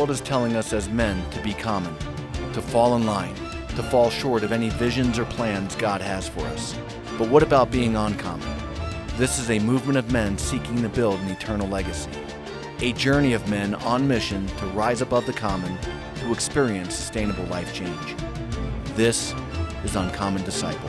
world is telling us as men to be common, to fall in line, to fall short of any visions or plans God has for us. But what about being uncommon? This is a movement of men seeking to build an eternal legacy. A journey of men on mission to rise above the common, to experience sustainable life change. This is Uncommon Disciple.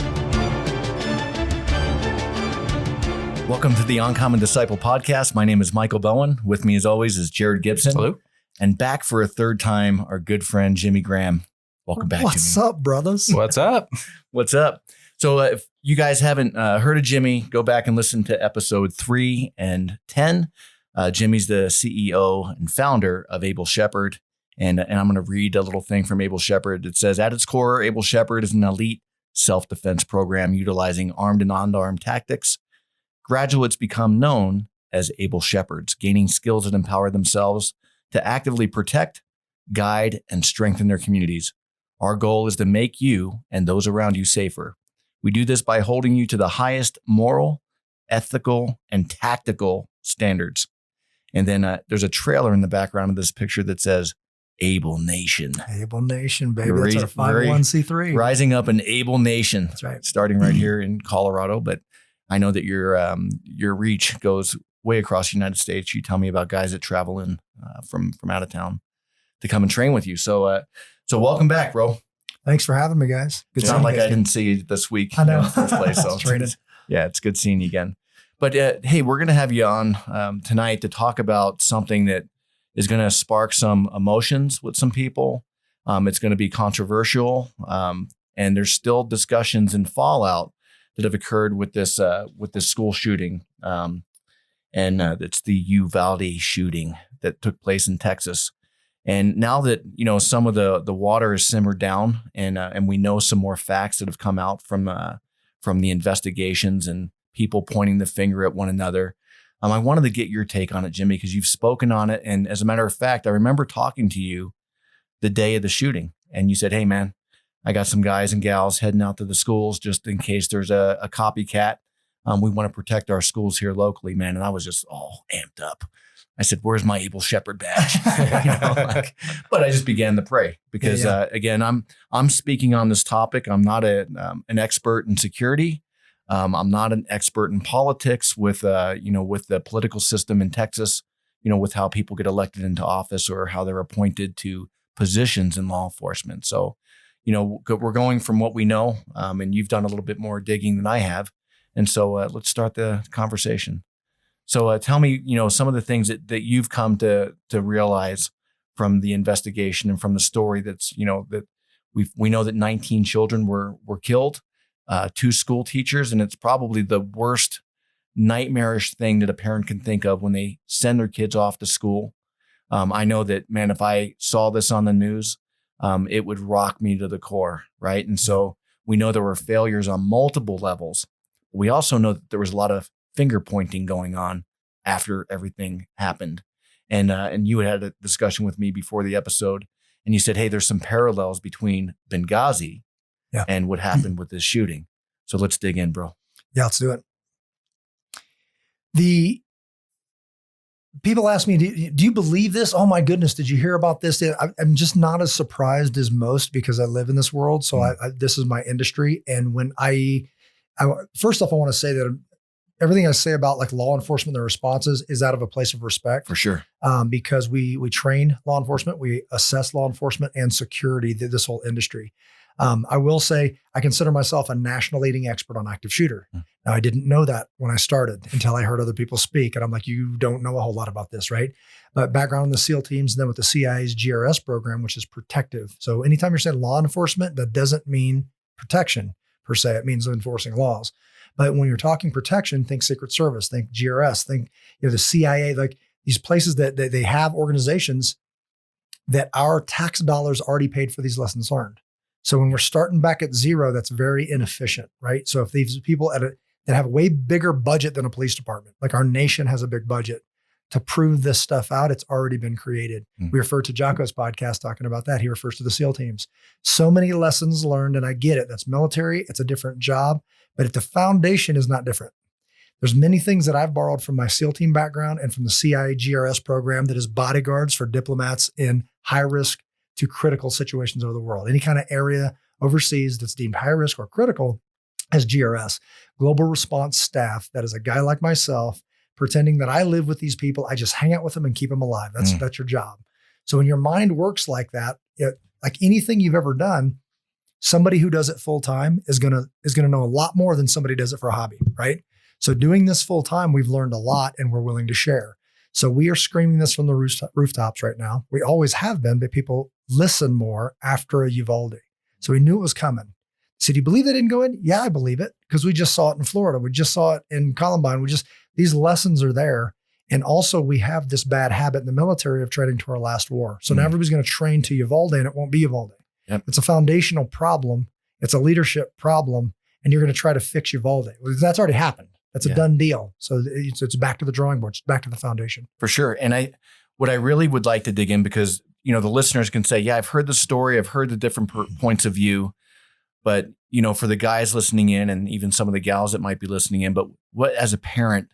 Welcome to the Uncommon Disciple podcast. My name is Michael Bowen. With me, as always, is Jared Gibson. Hello. And back for a third time, our good friend, Jimmy Graham. Welcome back, What's Jimmy. up, brothers? What's up? What's up? So if you guys haven't heard of Jimmy, go back and listen to episode 3 and 10. Jimmy's the CEO and founder of Able Shepherd. And I'm going to read a little thing from Able Shepherd. It says, at its core, Able Shepherd is an elite self-defense program utilizing armed and unarmed tactics. Graduates become known as Able Shepherds, gaining skills that empower themselves to actively protect, guide, and strengthen their communities. Our goal is to make you and those around you safer. We do this by holding you to the highest moral, ethical, and tactical standards. And then there's a trailer in the background of this picture that says, Able Nation. Able Nation, baby. That's our 501c3. Rising up an Able Nation. That's right. Starting right here in Colorado. But I know that your reach goes way across the United States. You tell me about guys that travel in from out of town to come and train with you. So welcome back, bro. Thanks for having me, guys. Good. It's not like I didn't see you this week. I know. In the first place, so it's good seeing you again. But hey, we're going to have you on tonight to talk about something that is going to spark some emotions with some people. It's going to be controversial, and there's still discussions and fallout that have occurred with this school shooting, and it's the Uvalde shooting that took place in Texas. And now that some of the water has simmered down, and we know some more facts that have come out from the investigations and people pointing the finger at one another, I wanted to get your take on it, Jimmy, because you've spoken on it. And as a matter of fact, I remember talking to you the day of the shooting, and you said, "Hey, man, I got some guys and gals heading out to the schools just in case there's a copycat. We want to protect our schools here locally, man." And I was just all amped up. I said, "Where's my Able Shepherd badge?" But I just began to pray because, again, I'm speaking on this topic. I'm not an expert in security. I'm not an expert in politics with the political system in Texas, with how people get elected into office or how they're appointed to positions in law enforcement. So, we're going from what we know, and you've done a little bit more digging than I have. And so let's start the conversation. So tell me, some of the things that you've come to realize from the investigation and from the story that's, that we know that 19 children were killed, 2 school teachers, and it's probably the worst nightmarish thing that a parent can think of when they send their kids off to school. I know that, man, if I saw this on the news, it would rock me to the core, right? And so we know there were failures on multiple levels. We also know that there was a lot of finger pointing going on after everything happened. And you had a discussion with me before the episode, and you said, hey, there's some parallels between Benghazi and what happened with this shooting. So let's dig in, bro. Yeah, let's do it. The people ask me, do you believe this? Oh my goodness, did you hear about this? I'm just not as surprised as most because I live in this world. So this is my industry. And when I first off, I want to say that everything I say about like law enforcement, the responses is out of a place of respect. For sure. Because we train law enforcement, we assess law enforcement and security, this whole industry. I will say I consider myself a national leading expert on active shooter. Now, I didn't know that when I started until I heard other people speak. And I'm like, you don't know a whole lot about this, right? But background in the SEAL teams, and then with the CIA's GRS program, which is protective. So anytime you're saying law enforcement, that doesn't mean protection per se. It means enforcing laws. But when you're talking protection, think Secret Service, think GRS, think the CIA, like these places that they have organizations that our tax dollars already paid for these lessons learned. So when we're starting back at zero, that's very inefficient, right? So if these people that have a way bigger budget than a police department, like our nation has a big budget to prove this stuff out, it's already been created. We refer to Jocko's podcast talking about that. He refers to the SEAL teams. So many lessons learned, and I get it. That's military. It's a different job, but if the foundation is not different. There's many things that I've borrowed from my SEAL team background and from the CIGRS program that is bodyguards for diplomats in high risk to critical situations over the world. Any kind of area overseas that's deemed high risk or critical as GRS, global response staff. That is a guy like myself pretending that I live with these people. I just hang out with them and keep them alive. That's your job. So when your mind works like that, like anything you've ever done, somebody who does it full time is gonna know a lot more than somebody who does it for a hobby, right? So doing this full time, we've learned a lot and we're willing to share. So we are screaming this from the rooftops right now. We always have been, but people listen more after a Uvalde. So we knew it was coming. So do you believe they didn't go in? Yeah, I believe it because we just saw it in Florida. We just saw it in Columbine. These lessons are there. And also we have this bad habit in the military of training to our last war. So now everybody's going to train to Uvalde and it won't be Uvalde. Yep. It's a foundational problem. It's a leadership problem. And you're going to try to fix Uvalde. Well, that's already happened. That's a done deal. So it's back to the drawing board. It's back to the foundation. For sure. And what I really would like to dig in, because, the listeners can say, yeah, I've heard the story. I've heard the different points of view. But, for the guys listening in and even some of the gals that might be listening in, but what, as a parent,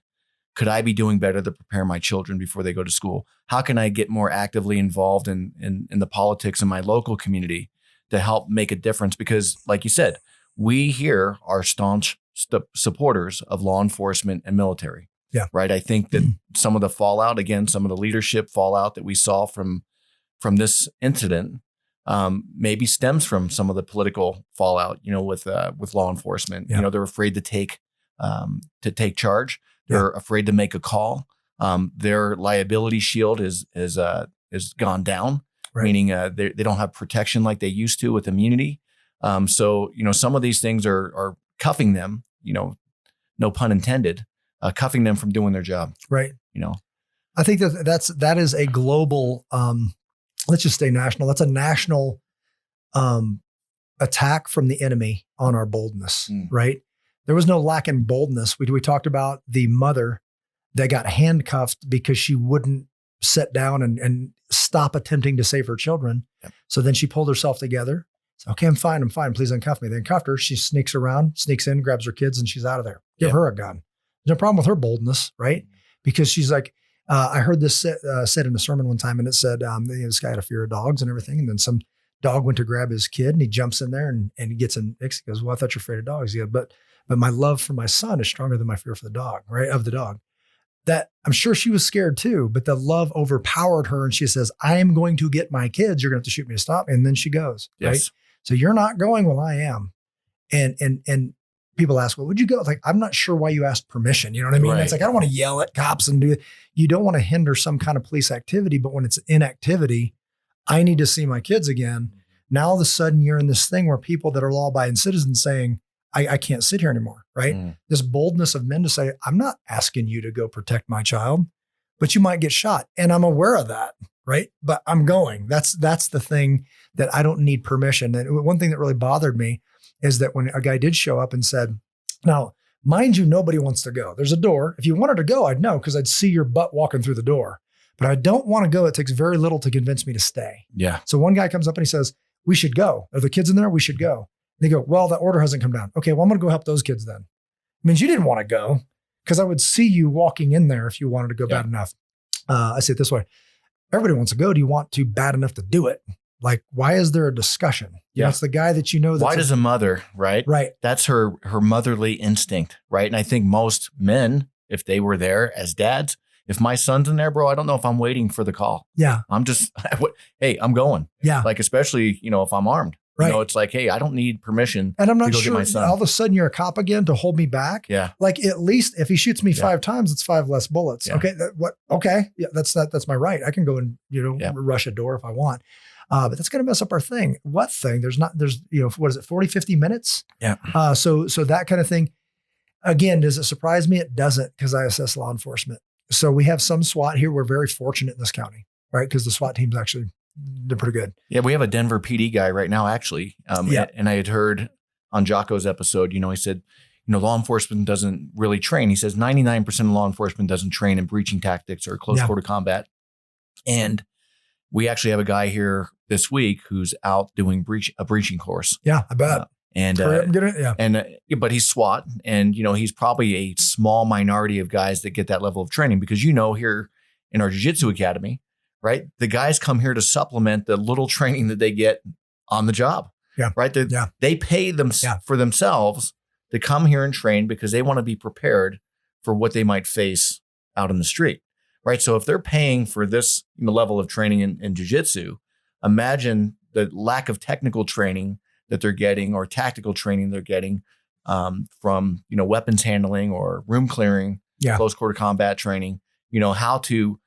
could I be doing better to prepare my children before they go to school? How can I get more actively involved in the politics in my local community to help make a difference? Because like you said, we here are staunch supporters of law enforcement and military. Yeah. Right. I think that some of the fallout, again, some of the leadership fallout that we saw from this incident maybe stems from some of the political fallout, with law enforcement. Yeah. They're afraid to take charge. They're afraid to make a call. Their liability shield is gone down, right. Meaning they don't have protection like they used to with immunity. So some of these things are cuffing them, no pun intended, cuffing them from doing their job. Right. I think that is a global, let's just stay national. That's a national attack from the enemy on our boldness, right? There was no lack in boldness. We talked about the mother that got handcuffed because she wouldn't sit down and stop attempting to save her children. Yep. So then she pulled herself together. Okay, I'm fine. Please uncuff me. They uncuffed her. She sneaks in, grabs her kids, and she's out of there. Give her a gun. There's no problem with her boldness, right? Because she's like, I heard this said in a sermon one time, and it said, this guy had a fear of dogs and everything. And then some dog went to grab his kid, and he jumps in there and he gets in. He goes, well, I thought you're afraid of dogs. He goes, but my love for my son is stronger than my fear for the dog, right? Of the dog. That I'm sure she was scared too, but the love overpowered her. And she says, I am going to get my kids. You're going to have to shoot me to stop me. And then she goes, right? So you're not going. Well, I am. And people ask, well, would you go? It's like, I'm not sure why you asked permission. You know what I mean? Right. It's like, I don't want to yell at cops and do it. You don't want to hinder some kind of police activity, but when it's inactivity, I need to see my kids again. Now, all of a sudden you're in this thing where people that are law-abiding citizens saying, I can't sit here anymore, right? This boldness of men to say, I'm not asking you to go protect my child, but you might get shot. And I'm aware of that, right? But I'm going. That's the thing that I don't need permission. And one thing that really bothered me is that when a guy did show up and said, now, mind you, nobody wants to go. There's a door. If you wanted to go, I'd know because I'd see your butt walking through the door. But I don't want to go. It takes very little to convince me to stay. Yeah. So one guy comes up and he says, we should go. Are the kids in there? We should go. They go, well, the order hasn't come down. Okay, well, I'm going to go help those kids then. It means you didn't want to go because I would see you walking in there if you wanted to go bad enough. I say it this way. Everybody wants to go. Do you want to bad enough to do it? Like, why is there a discussion? Yeah. It's the guy that you know. Why does a mother, right? Right. That's her motherly instinct, right? And I think most men, if they were there as dads, if my son's in there, bro, I don't know if I'm waiting for the call. Yeah. I'm just, hey, I'm going. Yeah. Like, especially, if I'm armed. Right. It's like, hey, I don't need permission. And I'm not to go sure get my son. all of a sudden you're a cop again to hold me back. Yeah. Like at least if he shoots me 5 times, it's 5 less bullets. Yeah. Okay. Okay. Yeah. That's my right. I can go and, rush a door if I want. But that's going to mess up our thing. What thing? There's what is it? 40, 50 minutes. Yeah. So that kind of thing. Again, does it surprise me? It doesn't because I assess law enforcement. So we have some SWAT here. We're very fortunate in this county, right? Because the SWAT team's actually, they're pretty good. Yeah, we have a Denver PD guy right now, actually. And I had heard on Jocko's episode, he said, law enforcement doesn't really train. He says 99% of law enforcement doesn't train in breaching tactics or close quarter combat. And we actually have a guy here this week who's out doing a breaching course. Yeah, I bet. And but he's SWAT, and he's probably a small minority of guys that get that level of training, because here in our jiu-jitsu academy, right, the guys come here to supplement the little training that they get on the job. Right. They pay them for themselves to come here and train because they want to be prepared for what they might face out in the street. Right. So if they're paying for this level of training in jiu-jitsu, imagine the lack of technical training that they're getting, or tactical training they're getting from weapons handling or room clearing, close quarter combat training, how to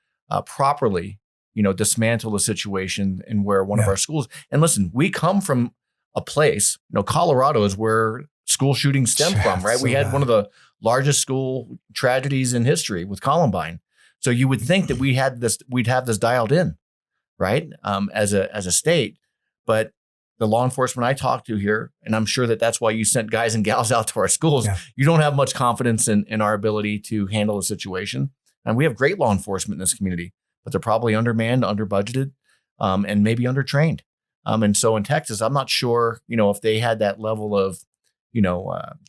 properly dismantle a situation in where one of our schools. And listen, we come from a place, Colorado is where school shootings stem from, right? We had one of the largest school tragedies in history with Columbine. So you would think that we'd have this dialed in, right? As a state, but the law enforcement I talk to here, and I'm sure that's why you sent guys and gals out to our schools. You don't have much confidence in our ability to handle a situation. And we have great law enforcement in this community, but they're probably undermanned, under-budgeted, and maybe undertrained. And so in Texas, I'm not sure, if they had that level of,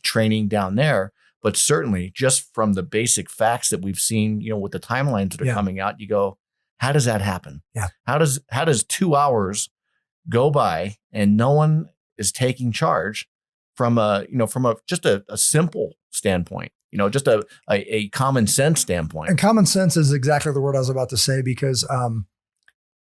training down there, but certainly just from the basic facts that we've seen, with the timelines that are coming out, you go, how does that happen? How does 2 hours go by and no one is taking charge from just a simple standpoint, just a common sense standpoint? And common sense is exactly the word I was about to say, because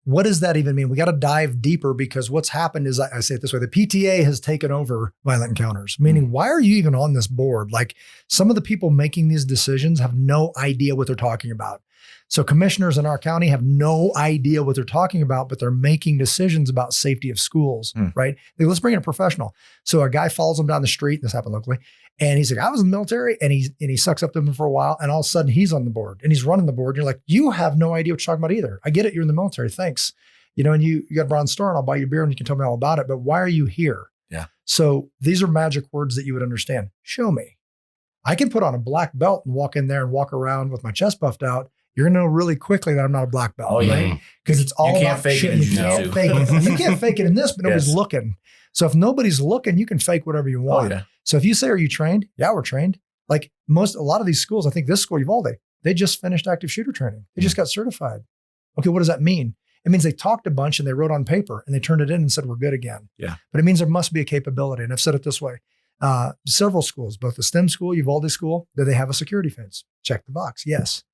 what does that even mean? We got to dive deeper, because what's happened is, I say it this way, the PTA has taken over violent encounters, meaning why are you even on this board? Like, some of the people making these decisions have no idea what they're talking about. So commissioners in our county have no idea what they're talking about, but they're making decisions about safety of schools, right? Let's bring in a professional. So a guy follows him down the street, this happened locally, and he's like, I was in the military, and he sucks up to him for a while, and all of a sudden he's on the board and he's running the board. And you're like, you have no idea what you're talking about either. I get it, you're in the military, thanks. And you got a bronze star, and I'll buy you a beer and you can tell me all about it, but why are you here? So these are magic words that you would understand. Show me. I can put on a black belt and walk in there and walk around with my chest puffed out. You're going to know really quickly that I'm not a black belt, right? Because it's all about shit. You can't fake it. You can't fake it in this, but nobody's looking. So if nobody's looking, you can fake whatever you want. So if you say, are you trained? Yeah, we're trained. Like a lot of these schools, I think this school, Uvalde, they just finished active shooter training. They just got certified. Okay, what does that mean? It means they talked a bunch and they wrote on paper and they turned it in and said, we're good again. But it means there must be a capability. And I've said it this way. Several schools, both the STEM school, Uvalde school, do they have a security fence? Check the box. Yes.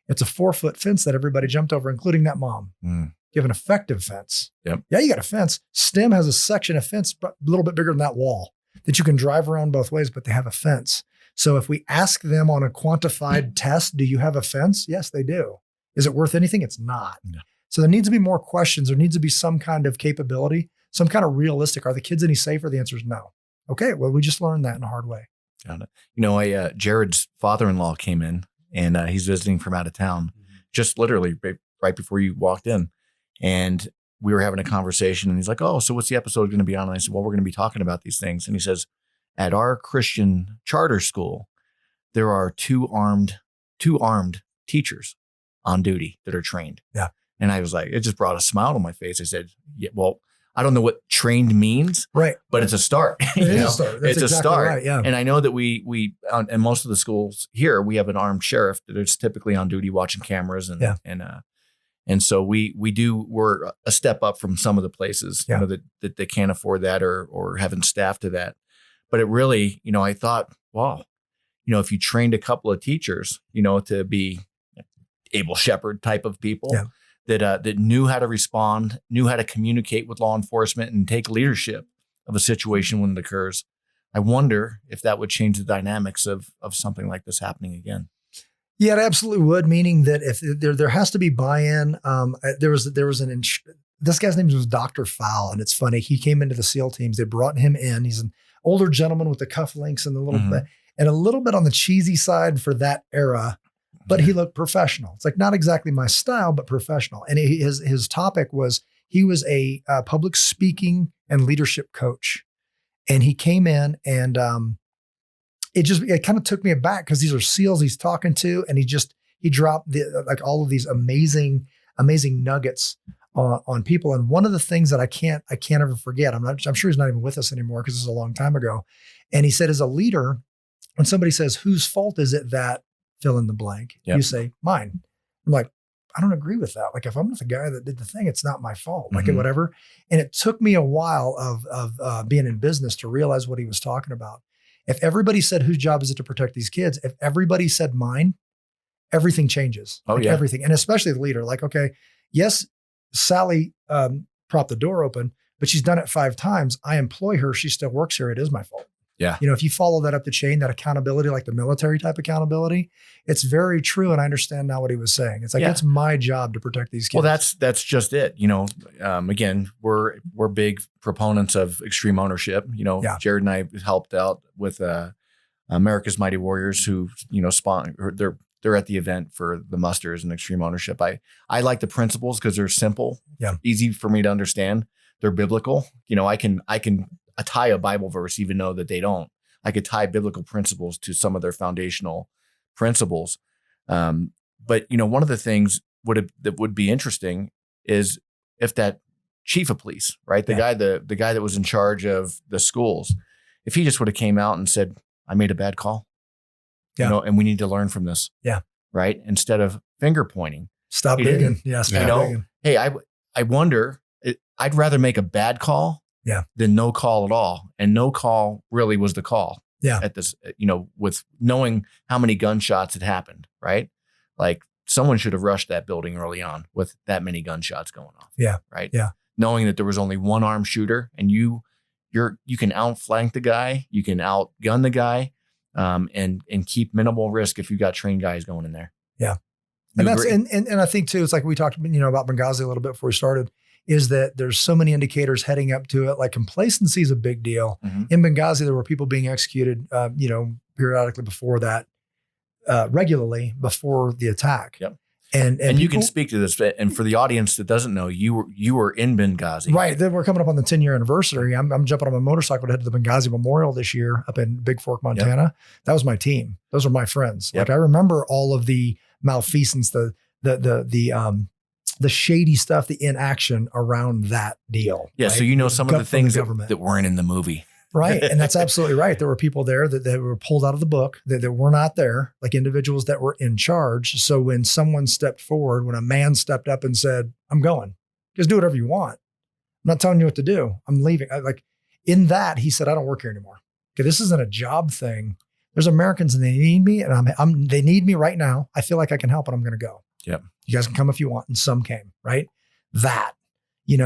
It's a 4-foot fence that everybody jumped over, including that mom. You have an effective fence. Yeah, you got a fence. STEM has a section of fence, but a little bit bigger than that wall, that you can drive around both ways, but they have a fence. So if we ask them on a quantified test, do you have a fence? Yes, they do. Is it worth anything? It's not. So there needs to be more questions. There needs to be some kind of capability, some kind of realistic. Are the kids any safer? The answer is no. Okay, well, we just learned that in a hard way. Got it. Jared's father-in-law came in, and he's visiting from out of town, just literally right before you walked in. And we were having a conversation, and he's like, oh, so what's the episode going to be on? And I said, well, we're going to be talking about these things. And he says, at our Christian charter school, there are two armed teachers on duty that are trained. And I was like, it just brought a smile to my face. I said, yeah, well, I don't know what trained means, right? But it's a start. It is a start. That's it's exactly a start. Right, yeah. And I know that we in most of the schools here, we have an armed sheriff that is typically on duty watching cameras, and so we're a step up from some of the places that they can't afford that or haven't staffed to that. But it really, I thought, wow, if you trained a couple of teachers, to be able shepherd type of people. That knew how to respond, knew how to communicate with law enforcement and take leadership of a situation when it occurs. I wonder if that would change the dynamics of something like this happening again. Yeah, it absolutely would. Meaning that if there has to be buy-in. This guy's name was Dr. Fowl, and it's funny. He came into the SEAL teams. They brought him in. He's an older gentleman with the cufflinks and a little bit on the cheesy side for that era. But he looked professional. It's like not exactly my style, but professional. And his topic was, he was a public speaking and leadership coach. And he came in and it kind of took me aback, because these are SEALs he's talking to. And he dropped all of these amazing nuggets on people. And one of the things that I can't ever forget, I'm sure he's not even with us anymore because this is a long time ago. And he said, as a leader, when somebody says, whose fault is it that fill in the blank, you say mine. I'm like, I don't agree with that. Like if I'm not the guy that did the thing, it's not my fault, like whatever. And it took me a while of being in business to realize what he was talking about. If everybody said, whose job is it to protect these kids? If everybody said mine, everything changes. Everything. And especially the leader, like, okay, yes, Sally propped the door open, but she's done it 5 times. I employ her. She still works here. It is my fault. Yeah. If you follow that up the chain, that accountability, like the military type accountability, it's very true. And I understand now what he was saying. It's like, it's my job to protect these kids. Well, that's just it. Again, we're big proponents of extreme ownership. Jared and I helped out with America's Mighty Warriors who, they're at the event for the musters and extreme ownership. I like the principles because they're simple, easy for me to understand. They're biblical. I can tie a Bible verse, even though that they don't. I could tie biblical principles to some of their foundational principles. But one of the things that would be interesting is if that chief of police, right, the guy that was in charge of the schools, if he just would have came out and said, "I made a bad call." And we need to learn from this. Yeah. Right. Instead of finger pointing. Stop digging. Yeah. Stop digging. Hey, I wonder, I'd rather make a bad call than no call at all. And no call really was the call. Yeah. At this, with knowing how many gunshots had happened. Right. Like someone should have rushed that building early on with that many gunshots going off. Yeah. Right. Yeah. Knowing that there was only one armed shooter and you can outflank the guy, you can outgun the guy. And keep minimal risk if you've got trained guys going in there. Yeah. And I think too, it's like we talked, about Benghazi a little bit before we started, is that there's so many indicators heading up to it. Like complacency is a big deal. In Benghazi, there were people being executed, periodically before that, regularly before the attack. Yep. And people, you can speak to this, and for the audience that doesn't know, you were in Benghazi, right? Then we're coming up on the 10-year anniversary. I'm jumping on my motorcycle to head to the Benghazi Memorial this year up in Big Fork, Montana. Yep. That was my team; those are my friends. Yep. Like I remember all of the malfeasance, the shady stuff, the inaction around that deal. Yeah, right? So some of the things that weren't in the movie. Right. And that's absolutely right. There were people there that were pulled out of the book, that were not there, like individuals that were in charge. So when someone stepped forward, when a man stepped up and said, "I'm going, just do whatever you want. I'm not telling you what to do. I'm leaving." In that, he said, "I don't work here anymore. Okay, this isn't a job thing. There's Americans and they need me, and they need me right now. I feel like I can help, and I'm going to go. Yep. You guys can come if you want." And some came, right?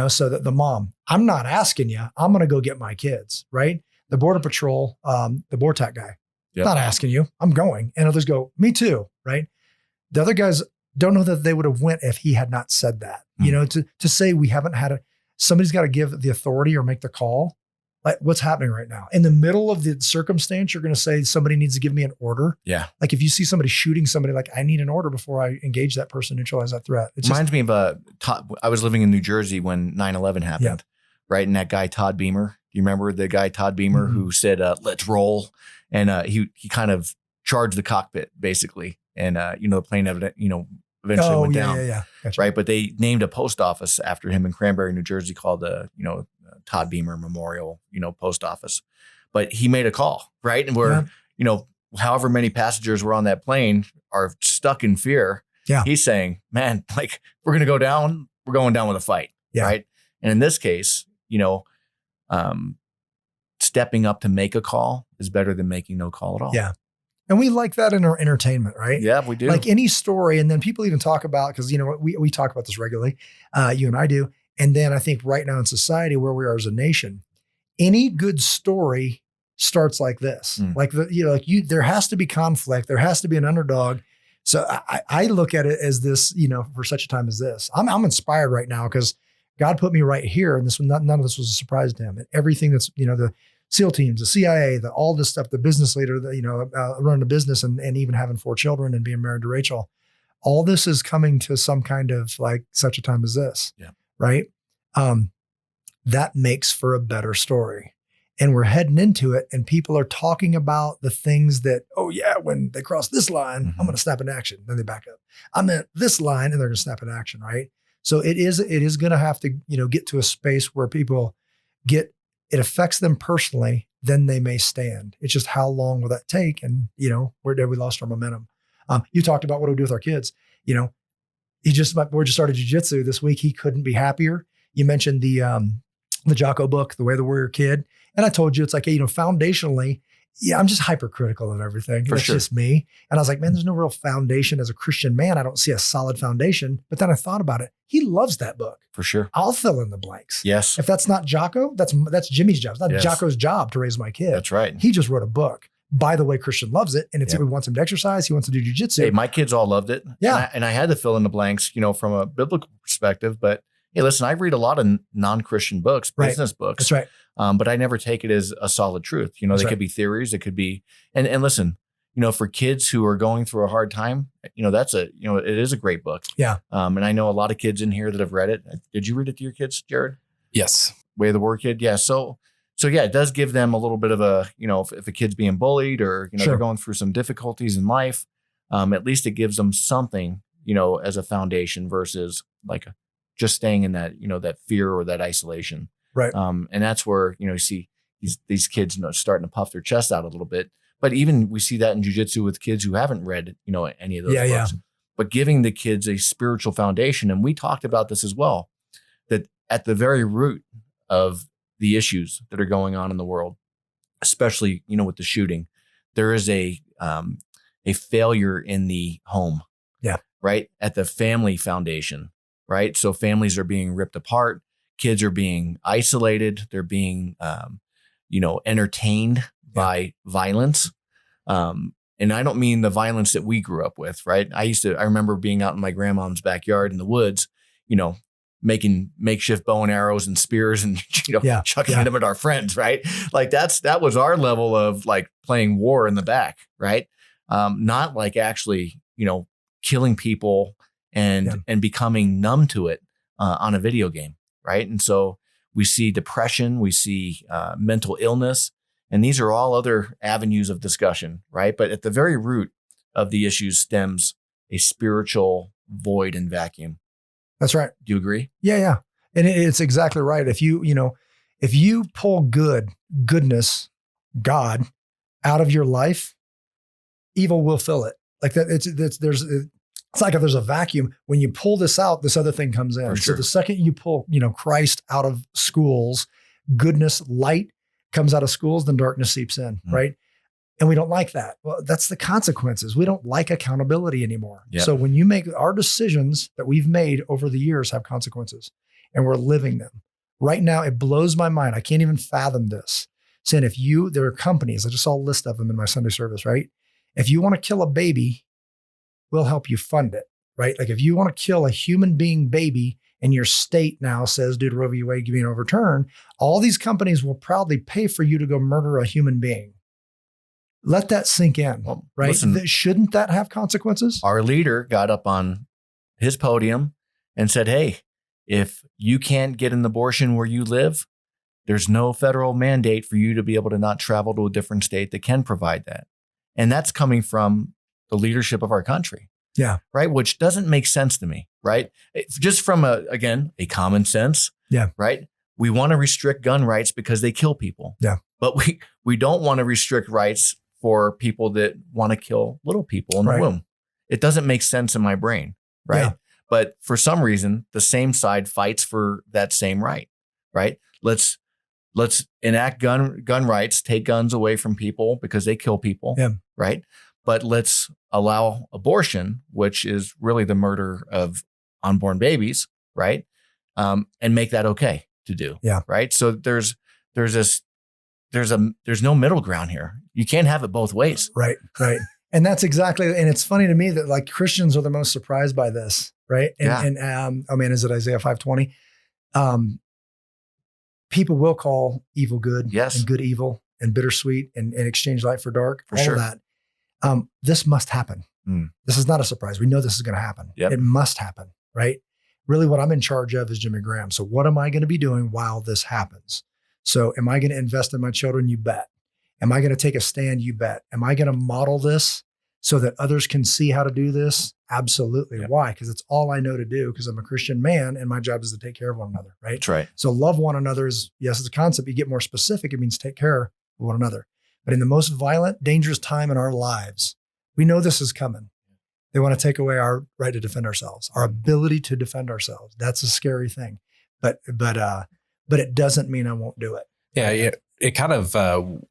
So that the mom, "I'm not asking you, I'm going to go get my kids," right? The Border Patrol, the BORTAC guy, "Not asking you, I'm going." And others go, "Me too," right? The other guys don't know that they would have went if he had not said that. To say we haven't had somebody's got to give the authority or make the call. Like what's happening right now in the middle of the circumstance, you're going to say somebody needs to give me an order. Yeah. Like if you see somebody shooting somebody, like I need an order before I engage that person, neutralize that threat. It reminds me of I was living in New Jersey when 9/11 happened, right? And that guy, Todd Beamer, do you remember the guy, Todd Beamer, who said, "Let's roll." And he kind of charged the cockpit basically. And, the plane eventually went down. Yeah. Gotcha. Right. But they named a post office after him in Cranberry, New Jersey called Todd Beamer Memorial, post office. But he made a call, right? And where, however many passengers were on that plane are stuck in fear. Yeah. He's saying, "Man, like we're going to go down. We're going down with a fight." Yeah. Right. And in this case, stepping up to make a call is better than making no call at all. Yeah. And we like that in our entertainment, right? Yeah, we do. Like any story. And then people even talk about, because, we talk about this regularly, you and I do. And then I think right now in society where we are as a nation, any good story starts like this. There has to be conflict. There has to be an underdog. So I look at it as this, for such a time as this. I'm inspired right now because God put me right here, and none of this was a surprise to him. And everything that's, the SEAL teams, the CIA, all this stuff, the business leader, running a business and even having 4 children and being married to Rachel, all this is coming to some kind of like such a time as this. Yeah. Right. That makes for a better story. And we're heading into it and people are talking about the things that, when they cross this line, I'm going to snap into action. Then they back up. I'm at this line and they're going to snap into action. Right. So it is going to have to, get to a space where people it affects them personally, then they may stand. It's just how long will that take? And, where did we lost our momentum? You talked about what do we do with our kids? My boy just started jiu-jitsu this week. He couldn't be happier. You mentioned the Jocko book, The Way of the Warrior Kid. And I told you, it's like, foundationally, I'm just hypercritical of everything. That's just me. And I was like, man, there's no real foundation as a Christian man. I don't see a solid foundation. But then I thought about it. He loves that book. For sure. I'll fill in the blanks. Yes. If that's not Jocko, that's Jimmy's job. It's not Jocko's job to raise my kid. That's right. He just wrote a book. By the way, Christian loves it. And he wants him to exercise. He wants to do jiu-jitsu. Hey, my kids all loved it. Yeah. And I had to fill in the blanks, from a biblical perspective. But hey, listen, I read a lot of non-Christian books, business books. That's right. But I never take it as a solid truth. They could be theories. It could be, and listen, for kids who are going through a hard time, it is a great book. Yeah. And I know a lot of kids in here that have read it. Did you read it to your kids, Jared? Yes. Way of the Warrior Kid. Yeah. So yeah, it does give them a little bit of a, if a kid's being bullied or, they're going through some difficulties in life, at least it gives them something, as a foundation versus like just staying in that, that fear or that isolation. Right. And that's where, you see these kids starting to puff their chest out a little bit. But even we see that in jiu-jitsu with kids who haven't read, any of those books. Yeah. But giving the kids a spiritual foundation. And we talked about this as well, that at the very root of the issues that are going on in the world, especially, with the shooting, there is a failure in the home. Yeah. Right. At the family foundation. Right. So families are being ripped apart. Kids are being isolated. They're being, entertained by violence. And I don't mean the violence that we grew up with. Right. I remember being out in my grandmom's backyard in the woods, making makeshift bow and arrows and spears and, chucking them at our friends. Right. Like that was our level of like playing war in the back. Right. Not like actually, killing people and becoming numb to it on a video game. Right. And so we see depression, we see mental illness, and these are all other avenues of discussion. Right. But at the very root of the issues stems a spiritual void and vacuum. That's right. Do you agree? Yeah. Yeah. And it's exactly right. If you pull goodness, God out of your life, evil will fill it. Like that. It's like if there's a vacuum, when you pull this out, this other thing comes in. For sure. So the second you pull, Christ out of schools, goodness, light comes out of schools, then darkness seeps in, right? And we don't like that. Well, that's the consequences. We don't like accountability anymore. Yep. So when you make our decisions that we've made over the years have consequences, and we're living them. Right now, it blows my mind. I can't even fathom this. Saying there are companies, I just saw a list of them in my Sunday service, right? If you want to kill a baby, we'll help you fund it, right? Like if you want to kill a human being baby and your state now says, due to Roe v. Wade being overturned, all these companies will proudly pay for you to go murder a human being. Let that sink in, right? Listen, shouldn't that have consequences? Our leader got up on his podium and said, hey, if you can't get an abortion where you live, there's no federal mandate for you to be able to not travel to a different state that can provide that. And that's coming from the leadership of our country. Yeah. Right. Which doesn't make sense to me. Right. Just from a common sense. Yeah. Right. We want to restrict gun rights because they kill people. Yeah. But we don't want to restrict rights for people that want to kill little people in the womb. It doesn't make sense in my brain. Right. Yeah. But for some reason, the same side fights for that same right. Right. Let's enact gun rights, take guns away from people because they kill people. Yeah. Right. But let's allow abortion, which is really the murder of unborn babies, right? And make that okay to do. Yeah. Right. So there's no middle ground here. You can't have it both ways. Right. Right. And that's exactly, and it's funny to me that like Christians are the most surprised by this, right? Is it Isaiah 5:20? People will call evil good, yes, and good evil, and bittersweet, and exchange light for dark. For all sure. of that. This must happen. This is not a surprise. We know this is going to happen. Yep. It must happen, right? Really what I'm in charge of is Jimmy Graham. So what am I going to be doing while this happens? So am I going to invest in my children? You bet. Am I going to take a stand? You bet. Am I going to model this so that others can see how to do this? Absolutely. Yep. Why? Because it's all I know to do, because I'm a Christian man and my job is to take care of one another, right? That's right. So love one another is, yes, it's a concept. You get more specific, it means take care of one another. But in the most violent, dangerous time in our lives, we know this is coming. They want to take away our right to defend ourselves, our ability to defend ourselves. That's a scary thing. But it doesn't mean I won't do it. Yeah. It kind of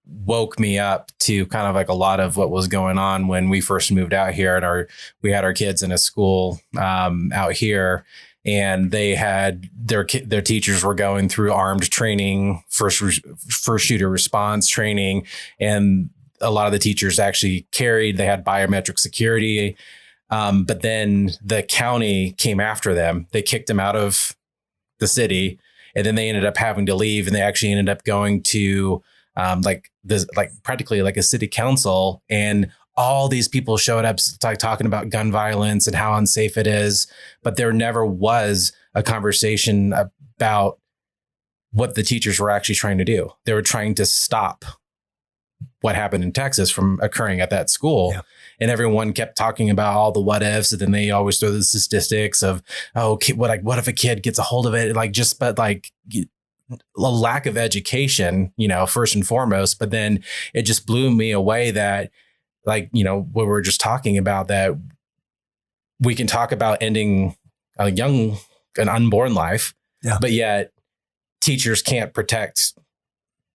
woke me up to kind of like a lot of what was going on when we first moved out here, and we had our kids in a school out here, and they had their teachers were going through armed training, first shooter response training, and a lot of the teachers actually they had biometric security, but then the county came after them. They kicked them out of the city. And then they ended up having to leave, and they actually ended up going to practically like a city council, and all these people showed up talking about gun violence and how unsafe it is. But there never was a conversation about what the teachers were actually trying to do. They were trying to stop what happened in Texas from occurring at that school. Yeah. And everyone kept talking about all the what ifs. And then they always throw the statistics of, what if a kid gets a hold of it? But a lack of education, first and foremost. But then it just blew me away that, what we were just talking about, that we can talk about ending an unborn life, but yet teachers can't protect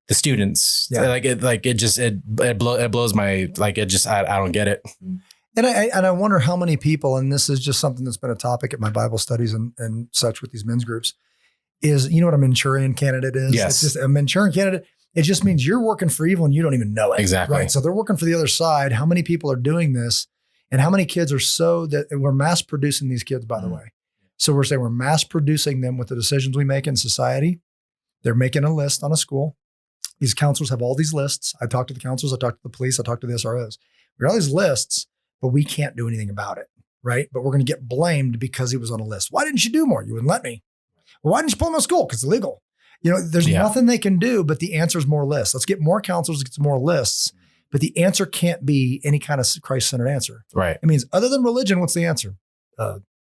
the students. Yeah. It blows my, I don't get it. And I wonder how many people, and this is just something that's been a topic at my Bible studies and such with these men's groups, is, what a Manchurian candidate is? Yes. It's just a Manchurian candidate. It just means you're working for evil and you don't even know it. Exactly. Right. So they're working for the other side. How many people are doing this, and how many kids are and we're mass producing these kids, by the way. So we're saying we're mass producing them with the decisions we make in society. They're making a list on a school. These counselors have all these lists. I talked to the counselors, I talked to the police, I talked to the SROs. We got all these lists, but we can't do anything about it, right? But we're going to get blamed because he was on a list. Why didn't you do more? You wouldn't let me. Well, why didn't you pull him out of school? Because it's illegal. There's nothing they can do, but the answer is more lists. Let's get more counselors, get some more lists. But the answer can't be any kind of Christ-centered answer. Right. It means other than religion, what's the answer?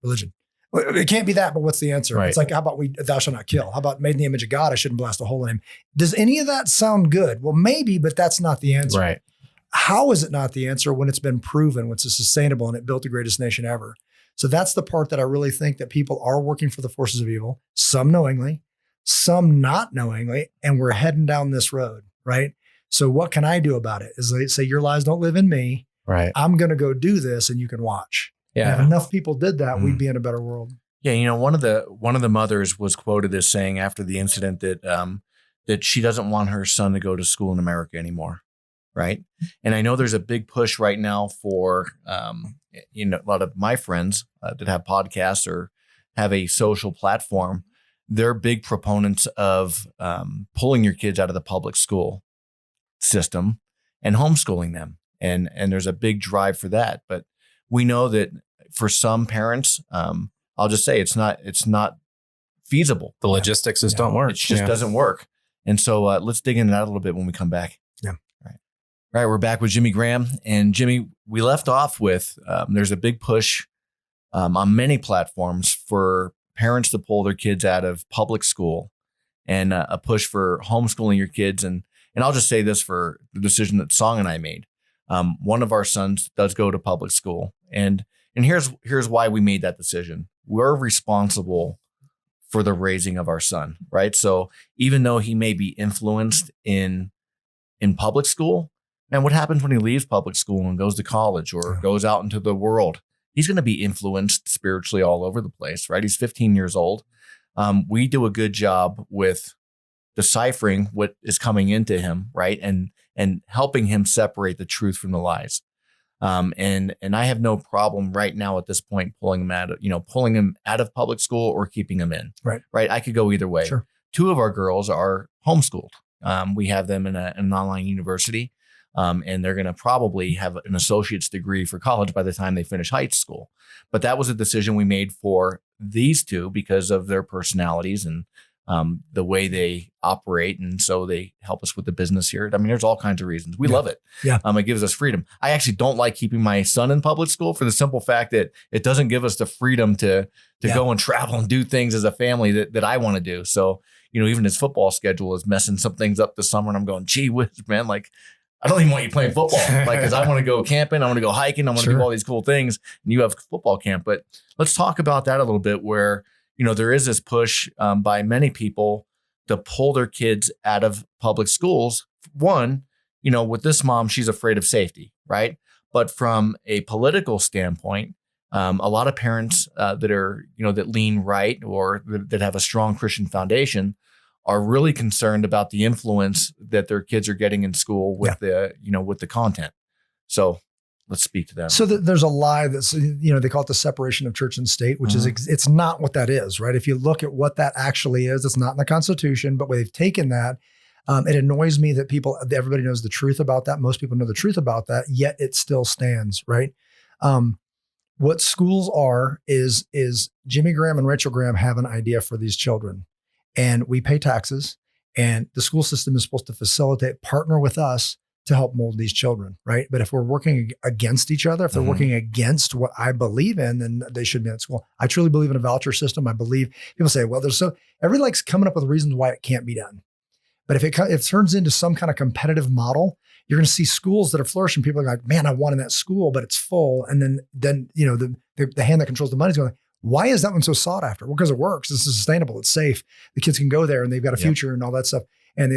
Religion. It can't be that, but what's the answer? Right. It's like, how about thou shalt not kill? How about made in the image of God, I shouldn't blast a hole in him? Does any of that sound good? Well, maybe, but that's not the answer. Right. How is it not the answer when it's been proven, when it's sustainable and it built the greatest nation ever? So that's the part that I really think that people are working for the forces of evil, some knowingly, some not knowingly, and we're heading down this road, right? So what can I do about it? Is they say, your lies don't live in me. Right. I'm going to go do this and you can watch. Yeah. And if enough people did that, we'd be in a better world. Yeah, one of the mothers was quoted as saying after the incident that she doesn't want her son to go to school in America anymore, right? And I know there's a big push right now for a lot of my friends that have podcasts or have a social platform. They're big proponents of pulling your kids out of the public school system and homeschooling them, and there's a big drive for that. But we know that for some parents, I'll just say it's not feasible. The logistics just don't work. It just doesn't work. And so let's dig into that a little bit when we come back. Yeah. All right. We're back with Jimmy Graham. And Jimmy, we left off with there's a big push on many platforms for parents to pull their kids out of public school, and a push for homeschooling your kids. And I'll just say this for the decision that Song and I made. One of our sons does go to public school, and here's why we made that decision. We're responsible for the raising of our son, right? So even though he may be influenced in public school, and what happens when he leaves public school and goes to college or goes out into the world? He's going to be influenced spiritually all over the place, right? He's 15 years old. We do a good job with deciphering what is coming into him, right? And helping him separate the truth from the lies. And I have no problem right now at this point pulling him out of public school or keeping him in. Right. I could go either way. Sure. 2 of our girls are homeschooled. We have them in an online university, and they're going to probably have an associate's degree for college by the time they finish high school. But that was a decision we made for these 2 because of their personalities and the way they operate. And so they help us with the business here. I mean, there's all kinds of reasons. We love it. Yeah. It gives us freedom. I actually don't like keeping my son in public school for the simple fact that it doesn't give us the freedom to go and travel and do things as a family that I want to do. So, even his football schedule is messing some things up this summer. And I'm going, gee whiz, man, like, I don't even want you playing football. Like, cause I want to go camping. I want to go hiking. I want to do all these cool things. And you have football camp, but let's talk about that a little bit where, there is this push by many people to pull their kids out of public schools. One, with this mom, she's afraid of safety, right? But from a political standpoint, a lot of parents that are, that lean right or that have a strong Christian foundation are really concerned about the influence that their kids are getting in school with with the content. So let's speak to that. So there's a lie that's, they call it the separation of church and state, which is, it's not what that is, right? If you look at what that actually is, it's not in the Constitution, but they've taken that. It annoys me that everybody knows the truth about that. Most people know the truth about that, yet it still stands, right? What schools are is Jimmy Graham and Rachel Graham have an idea for these children, and we pay taxes, and the school system is supposed to partner with us to help mold these children, right? But if we're working against each other, if they're working against what I believe in, then they should be at school. I truly believe in a voucher system. I believe people say, well, everybody likes coming up with reasons why it can't be done. But if it turns into some kind of competitive model, you're going to see schools that are flourishing. People are like, man, I wanted that school, but it's full. And then the hand that controls the money is going, why is that one so sought after? Well, because it works. This is sustainable. It's safe. The kids can go there and they've got a future and all that stuff. And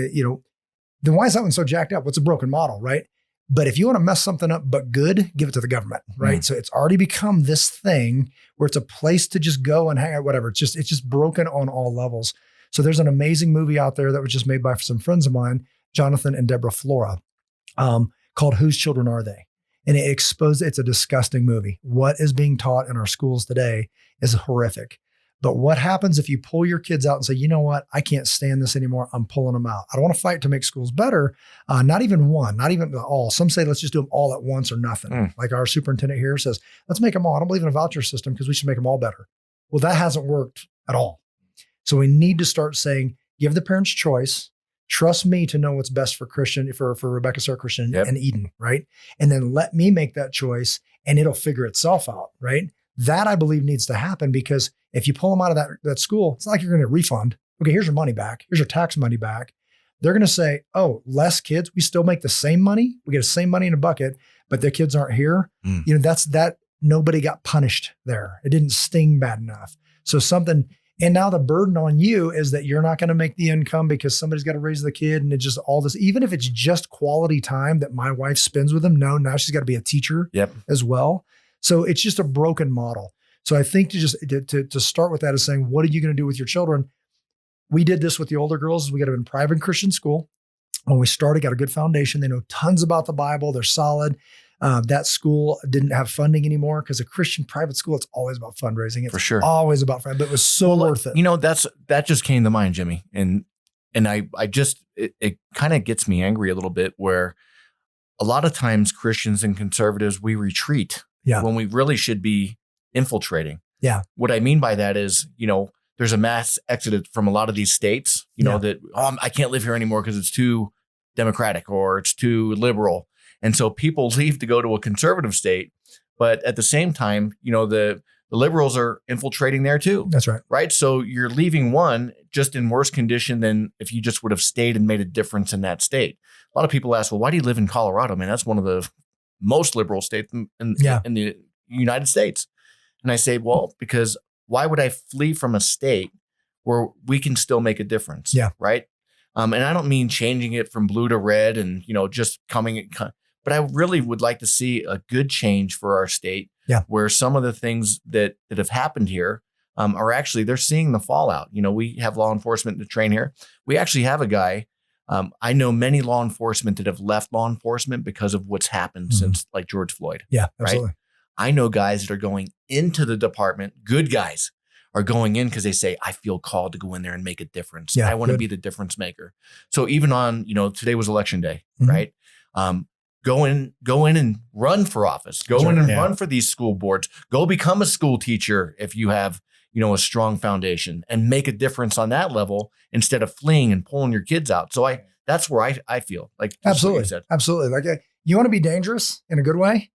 then why is that one so jacked up? What's a broken model, right? But if you want to mess something up but good, give it to the government, right? So it's already become this thing where it's a place to just go and hang out, whatever. It's just broken on all levels. So there's an amazing movie out there that was just made by some friends of mine, Jonathan and Deborah Flora, called Whose Children Are They? And it's a disgusting movie. What is being taught in our schools today is horrific. But what happens if you pull your kids out and say, you know what, I can't stand this anymore. I'm pulling them out. I don't want to fight to make schools better. Not even one, not even all. Some say, let's just do them all at once or nothing. Like our superintendent here says, let's make them all. I don't believe in a voucher system because we should make them all better. Well, that hasn't worked at all. So we need to start saying, give the parents choice. Trust me to know what's best for Christian, for Rebecca, Sarah, Christian, and Eden, right? And then let me make that choice and it'll figure itself out, right? That I believe needs to happen, because if you pull them out of that school, it's not like you're going to refund. Okay, here's your money back. Here's your tax money back. They're going to say, oh, less kids. We still make the same money. We get the same money in a bucket, but their kids aren't here. That's that nobody got punished there. It didn't sting bad enough. So something, and now the burden on you is that you're not going to make the income because somebody's got to raise the kid. And it's just all this, even if it's just quality time that my wife spends with them. No, now she's got to be a teacher as well. So it's just a broken model. So I think to start with that is saying, what are you going to do with your children? We did this with the older girls. We got them in private Christian school. When we started, got a good foundation. They know tons about the Bible. They're solid. That school didn't have funding anymore because a Christian private school, it's always about fundraising. It's for sure always about funding, but it was so worth it. That just came to mind, Jimmy. And it kind of gets me angry a little bit where a lot of times Christians and conservatives, we retreat when we really should be infiltrating. Yeah. What I mean by that is, there's a mass exodus from a lot of these states, that I can't live here anymore because it's too democratic or it's too liberal. And so people leave to go to a conservative state. But at the same time, the liberals are infiltrating there too. That's right. Right. So you're leaving one just in worse condition than if you just would have stayed and made a difference in that state. A lot of people ask, well, why do you live in Colorado? Man, that's one of the most liberal states in the United States. And I say, well, because why would I flee from a state where we can still make a difference? Yeah. Right. And I don't mean changing it from blue to red and, just coming, but I really would like to see a good change for our state where some of the things that have happened here are actually, they're seeing the fallout. We have law enforcement to train here. We actually have a guy. I know many law enforcement that have left law enforcement because of what's happened since like George Floyd. Yeah, absolutely. Right? I know guys that are going into the department, good guys are going in because they say, I feel called to go in there and make a difference. Yeah, I want to be the difference maker. So even on, today was election day, right? Go in and run for office. Go in and run for these school boards. Go become a school teacher if you have, a strong foundation and make a difference on that level instead of fleeing and pulling your kids out. So that's where I feel like. Absolutely. Absolutely. Like you want to be dangerous in a good way.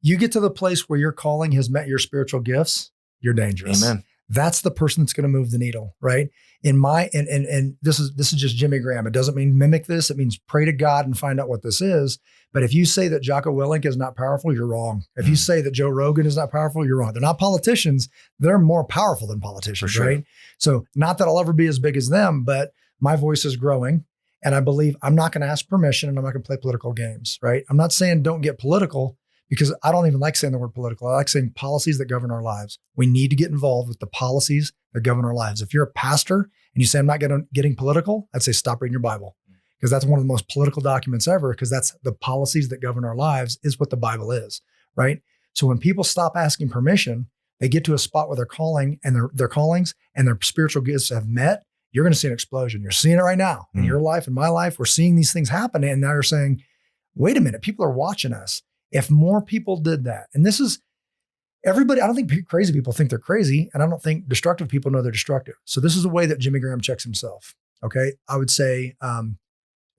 You get to the place where your calling has met your spiritual gifts. You're dangerous. Amen. That's the person that's going to move the needle, right? And this is just Jimmy Graham. It doesn't mean mimic this. It means pray to God and find out what this is. But if you say that Jocko Willink is not powerful, you're wrong. If you say that Joe Rogan is not powerful, you're wrong. They're not politicians. They're more powerful than politicians, sure. right? So not that I'll ever be as big as them, but my voice is growing. And I believe I'm not going to ask permission and I'm not going to play political games, right? I'm not saying don't get political, because I don't even like saying the word political. I like saying policies that govern our lives. We need to get involved with the policies that govern our lives. If you're a pastor and you say, I'm not getting political, I'd say stop reading your Bible, because that's one of the most political documents ever, because that's the policies that govern our lives is what the Bible is, right? So when people stop asking permission, they get to a spot where their calling and their callings and their spiritual gifts have met. You're going to see an explosion. You're seeing it right now in your life, in my life. We're seeing these things happen. And now you're saying, wait a minute, people are watching us. If more people did that, and this is everybody, I don't think crazy people think they're crazy, and I don't think destructive people know they're destructive. So this is the way that Jimmy Graham checks himself. Okay. I would say,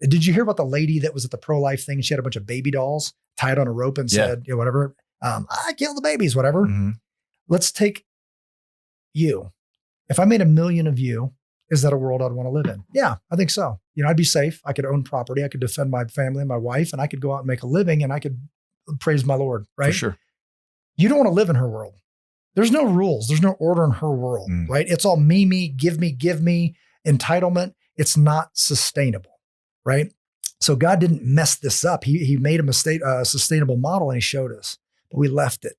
did you hear about the lady that was at the pro-life thing? She had a bunch of baby dolls tied on a rope and said, whatever, I killed the babies, whatever. Mm-hmm. Let's take you. If I made 1 million of you, is that a world I'd want to live in? Yeah, I think so. I'd be safe. I could own property. I could defend my family and my wife, and I could go out and make a living, and I could praise my Lord, right? For sure. You don't want to live in her world. There's no rules. There's no order in her world, right? It's all me, give me, entitlement. It's not sustainable, right? So God didn't mess this up. He made a sustainable model and he showed us, but we left it.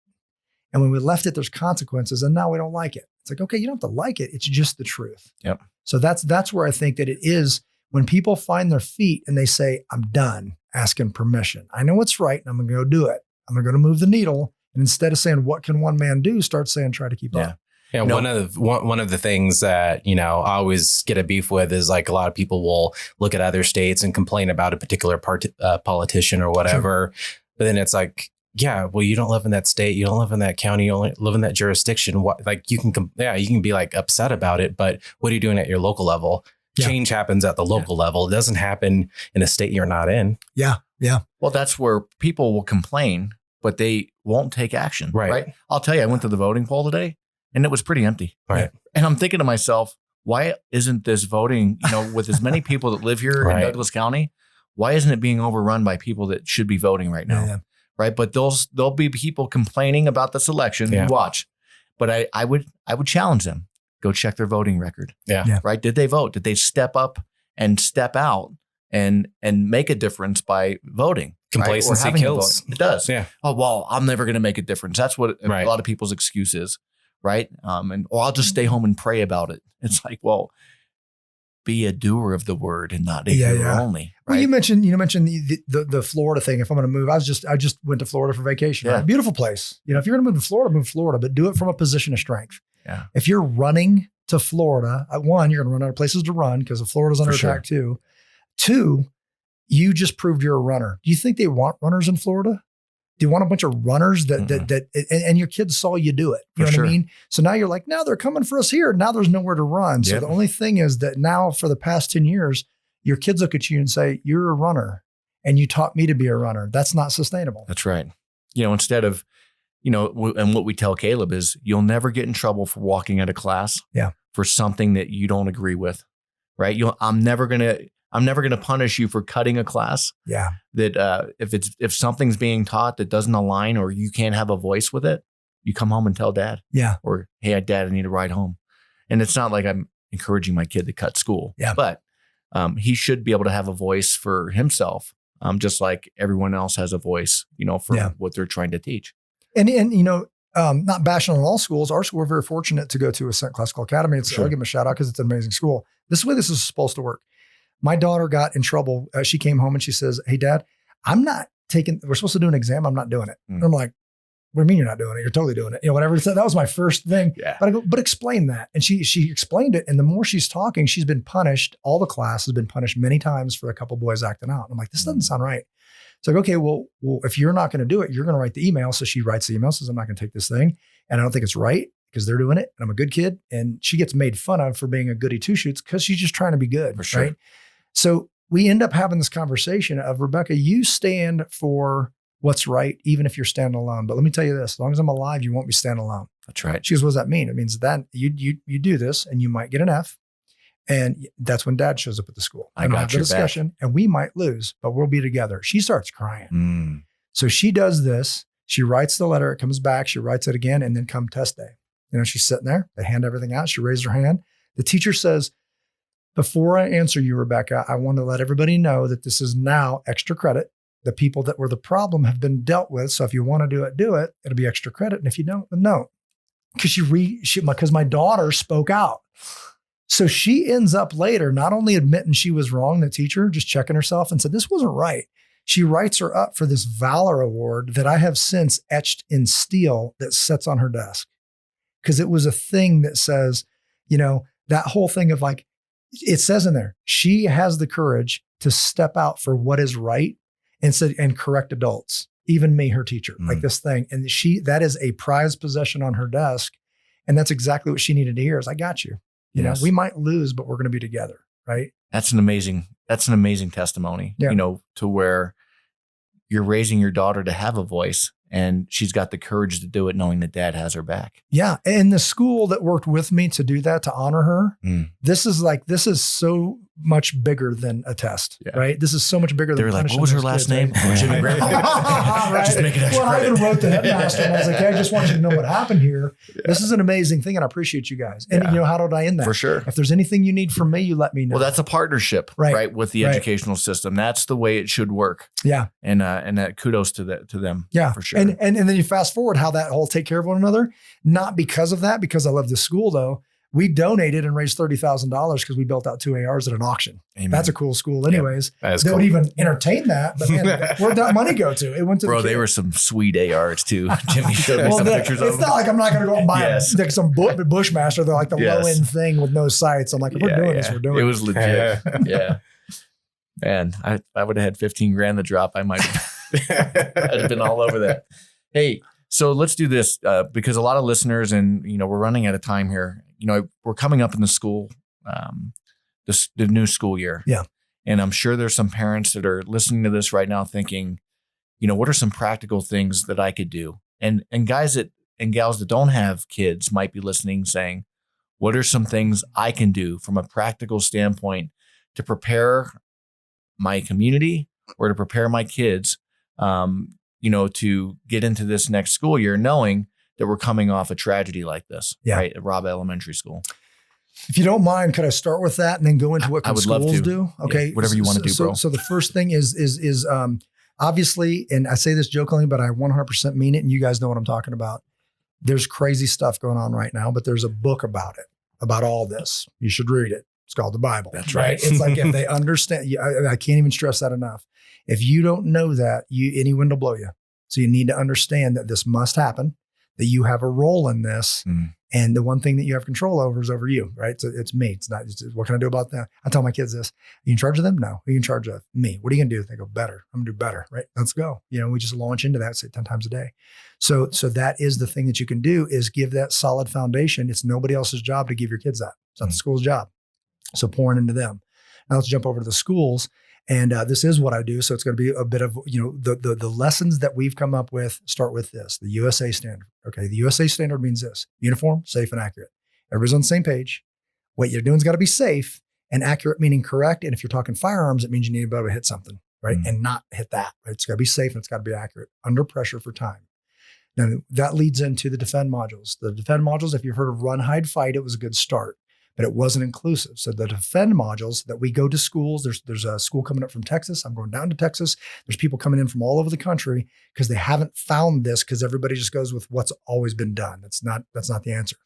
And when we left it, there's consequences, and now we don't like it. It's like, okay, you don't have to like it. It's just the truth. Yep. So that's where I think that it is when people find their feet and they say, I'm done asking permission. I know what's right and I'm going to go do it. I'm going to go to move the needle. And instead of saying, what can one man do? Start saying, try to keep up. Yeah. One of the things that, I always get a beef with is like a lot of people will look at other states and complain about a particular politician or whatever. Sure. But then it's like, yeah, well, you don't live in that state. You don't live in that county. You don't live in that jurisdiction. What, like you can be like upset about it, but what are you doing at your local level? Yeah. Change happens at the local level. It doesn't happen in a state you're not in. Yeah. Yeah. Well, that's where people will complain, but they won't take action. Right. I'll tell you, I went to the voting poll today and it was pretty empty. Right. And I'm thinking to myself, why isn't this voting, with as many people that live here in Douglas County, why isn't it being overrun by people that should be voting right now? Yeah. Right. But there'll be people complaining about this election. Yeah. You watch. But I would challenge them. Go check their voting record. Yeah. Right. Did they vote? Did they step up and step out and make a difference by voting? Complacency kills. It does. Yeah. Oh, well, I'm never going to make a difference. That's what a lot of people's excuse is. Right. Or I'll just stay home and pray about it. It's like, well, be a doer of the word and not a hearer only. Right? Well, you mentioned the Florida thing. If I'm going to move, I just went to Florida for vacation. Yeah. Right? Beautiful place. If you're going to move to Florida, but do it from a position of strength. Yeah. If you're running to Florida, one, you're going to run out of places to run because Florida's under attack too. Two, you just proved you're a runner. Do you think they want runners in Florida? Do you want a bunch of runners and your kids saw you do it? You know what I mean? So now you're like, now they're coming for us here. Now there's nowhere to run. So the only thing is that now for the past 10 years, your kids look at you and say, you're a runner and you taught me to be a runner. That's not sustainable. That's right. Instead of, and what we tell Caleb is you'll never get in trouble for walking out of class for something that you don't agree with. Right. I'm never going to punish you for cutting a class. Yeah. That if something's being taught that doesn't align or you can't have a voice with it, you come home and tell dad. Yeah. Or, hey, dad, I need a ride home. And it's not like I'm encouraging my kid to cut school. Yeah. But he should be able to have a voice for himself, just like everyone else has a voice, for what they're trying to teach. And not bashing on all schools. Our school, we're very fortunate to go to a St. Classical Academy. I'll give them a shout out because it's an amazing school. This is the way this is supposed to work. My daughter got in trouble. She came home and she says, hey, Dad, we're supposed to do an exam. I'm not doing it. And I'm like, what do you mean you're not doing it? You're totally doing it. Whatever. So that was my first thing. Yeah. But I go, but explain that. And she explained it. And the more she's talking, she's been punished. All the class has been punished many times for a couple boys acting out. And I'm like, this doesn't sound right. So like, okay, well, if you're not going to do it, you're going to write the email. So she writes the email, says, I'm not going to take this thing. And I don't think it's right because they're doing it and I'm a good kid. And she gets made fun of for being a goody two shoots because she's just trying to be good. For sure. Right. So we end up having this conversation of, Rebecca, you stand for what's right, even if you're standing alone. But let me tell you this, as long as I'm alive, you won't be standing alone. That's right. She goes, what does that mean? It means that you do this and you might get an F. And that's when dad shows up at the school. I got have the your discussion back. And we might lose, but we'll be together. She starts crying. So she does this. She writes the letter. It comes back. She writes it again. And then come test day, she's sitting there. They hand everything out. She raised her hand. The teacher says, before I answer you, Rebecca, I want to let everybody know that this is now extra credit. The people that were the problem have been dealt with. So if you want to do it. It'll be extra credit. And if you don't, then no. Because my daughter spoke out. So she ends up later not only admitting she was wrong, the teacher just checking herself and said, this wasn't right. She writes her up for this Valor Award that I have since etched in steel that sits on her desk. Because it was a thing that says, that whole thing of like, it says in there, she has the courage to step out for what is right and correct adults, even me, her teacher, like this thing. And that is a prized possession on her desk. And that's exactly what she needed to hear is I got you. Yes. We might lose, but we're going to be together. Right. That's an amazing testimony, to where you're raising your daughter to have a voice and she's got the courage to do it knowing that dad has her back. Yeah. And the school that worked with me to do that, to honor her, this is so much bigger than a test, right? This is so much bigger than they were like, what was her last name? Right? Just make it extra I even credit. wrote the headmaster and I was like, hey, I just want you to know what happened here. This is an amazing thing. And I appreciate you guys. And how did I end that? For sure. If there's anything you need from me, you let me know. Well, that's a partnership, right? With the educational system. That's the way it should work. Yeah. And that kudos to them. Yeah. For sure. And then you fast forward how that whole take care of one another, not because of that, because I love the school though. We donated and raised $30,000 because we built out 2 ARs at an auction. Amen. That's a cool school anyways. Yep. They would even entertain that, but man, where'd that money go to? It went to they were some sweet ARs too. Jimmy showed me some pictures of them. It's not like I'm not going to go and buy some Bushmaster. They're like the low end thing with no sights. I'm like, if we're doing this, we're doing it. It was legit. Yeah. Man, I would have had 15 grand to drop. I might have been all over that. Hey, so let's do this because a lot of listeners and, we're running out of time here. We're coming up in the school, the new school year. Yeah. And I'm sure there's some parents that are listening to this right now thinking, what are some practical things that I could do? And guys and gals that don't have kids might be listening saying, what are some things I can do from a practical standpoint to prepare my community or to prepare my kids, to get into this next school year, knowing that we're coming off a tragedy like this, right? At Robb Elementary School. If you don't mind, could I start with that and then go into what schools do? Okay. Whatever you want to do, bro. So the first thing is obviously, and I say this jokingly, but I 100% mean it. And you guys know what I'm talking about. There's crazy stuff going on right now, but there's a book about it, about all this. You should read it. It's called the Bible. That's right. It's like if they understand, I can't even stress that enough. If you don't know that, any wind will blow you. So you need to understand that this must happen, that you have a role in this. And the one thing that you have control over is over you, right? So it's me. It's not, what can I do about that? I tell my kids this, are you in charge of them? No. Are you in charge of me? What are you going to do? They go, better. I'm going to do better, right? Let's go. We just launch into that, say 10 times a day. So that is the thing that you can do is give that solid foundation. It's nobody else's job to give your kids that. It's not the school's job. So pouring into them. Now let's jump over to the schools. And this is what I do. So it's going to be a bit of, the lessons that we've come up with start with this, the USA standard. Okay. The USA standard means this: uniform, safe, and accurate. Everybody's on the same page. What you're doing's got to be safe, and accurate meaning correct. And if you're talking firearms, it means you need to be able to hit something, right? And not hit that. Right? It's got to be safe and it's got to be accurate under pressure for time. Now that leads into the defend modules. The defend modules, if you've heard of run, hide, fight, it was a good start, but it wasn't inclusive. So the defend modules that we go to schools, there's a school coming up from Texas. I'm going down to Texas. There's people coming in from all over the country because they haven't found this because everybody just goes with what's always been done. That's not the answer.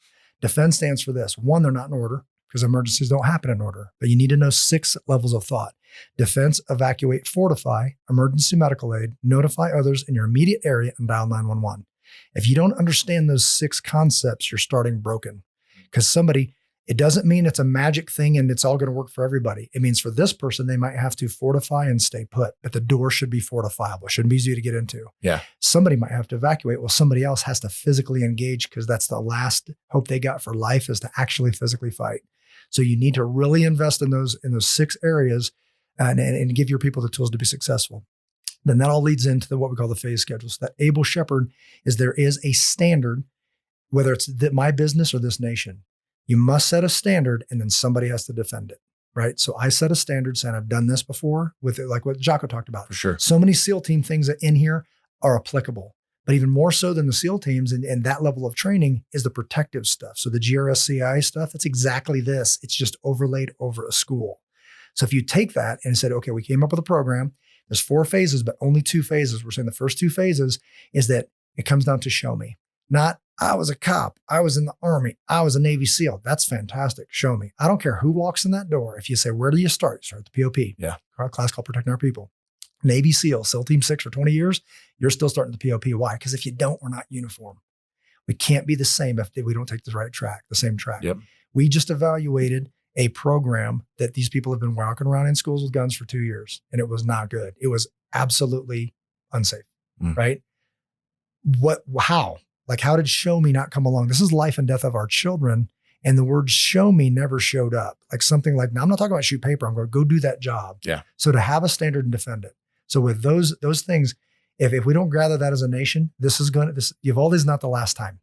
Defend stands for this. One, they're not in order because emergencies don't happen in order, but you need to know 6 levels of thought: defense, evacuate, fortify, emergency medical aid, notify others in your immediate area, and dial 911. If you don't understand those 6 concepts, you're starting broken because somebody, It doesn't mean it's a magic thing and it's all going to work for everybody. It means for this person, they might have to fortify and stay put, but the door should be fortifiable. It shouldn't be easy to get into. Yeah. Somebody might have to evacuate. Well, somebody else has to physically engage because that's the last hope they got for life is to actually physically fight. So you need to really invest in those 6 areas and give your people the tools to be successful. Then that all leads into what we call the phase schedule. So that able shepherd is there is a standard, whether it's my business or this nation. You must set a standard and then somebody has to defend it, right? So I set a standard saying I've done this before with it, like what Jocko talked about. For sure. So many SEAL team things that in here are applicable, but even more so than the SEAL teams and that level of training is the protective stuff. So the GRSCI stuff, that's exactly this. It's just overlaid over a school. So if you take that and said, okay, we came up with a program, there's 4 phases, but only 2 phases. We're saying the first 2 phases is that it comes down to show me, not I was a cop, I was in the Army, I was a Navy SEAL. That's fantastic. Show me. I don't care who walks in that door. If you say, where do you start? Start at the POP. Yeah. Our class called Protecting Our People. Navy SEAL, SEAL Team 6 for 20 years, you're still starting the POP. Why? Because if you don't, we're not uniform. We can't be the same if we don't take the same track. Yep. We just evaluated a program that these people have been walking around in schools with guns for 2 years, and it was not good. It was absolutely unsafe, right? How? Like, how did show me not come along? This is life and death of our children. And the word show me never showed up. Like something like, now I'm not talking about shoot paper. I'm going to go do that job. Yeah. So to have a standard and defend it. So with those things, if we don't gather that as a nation, Uvalde is not the last time.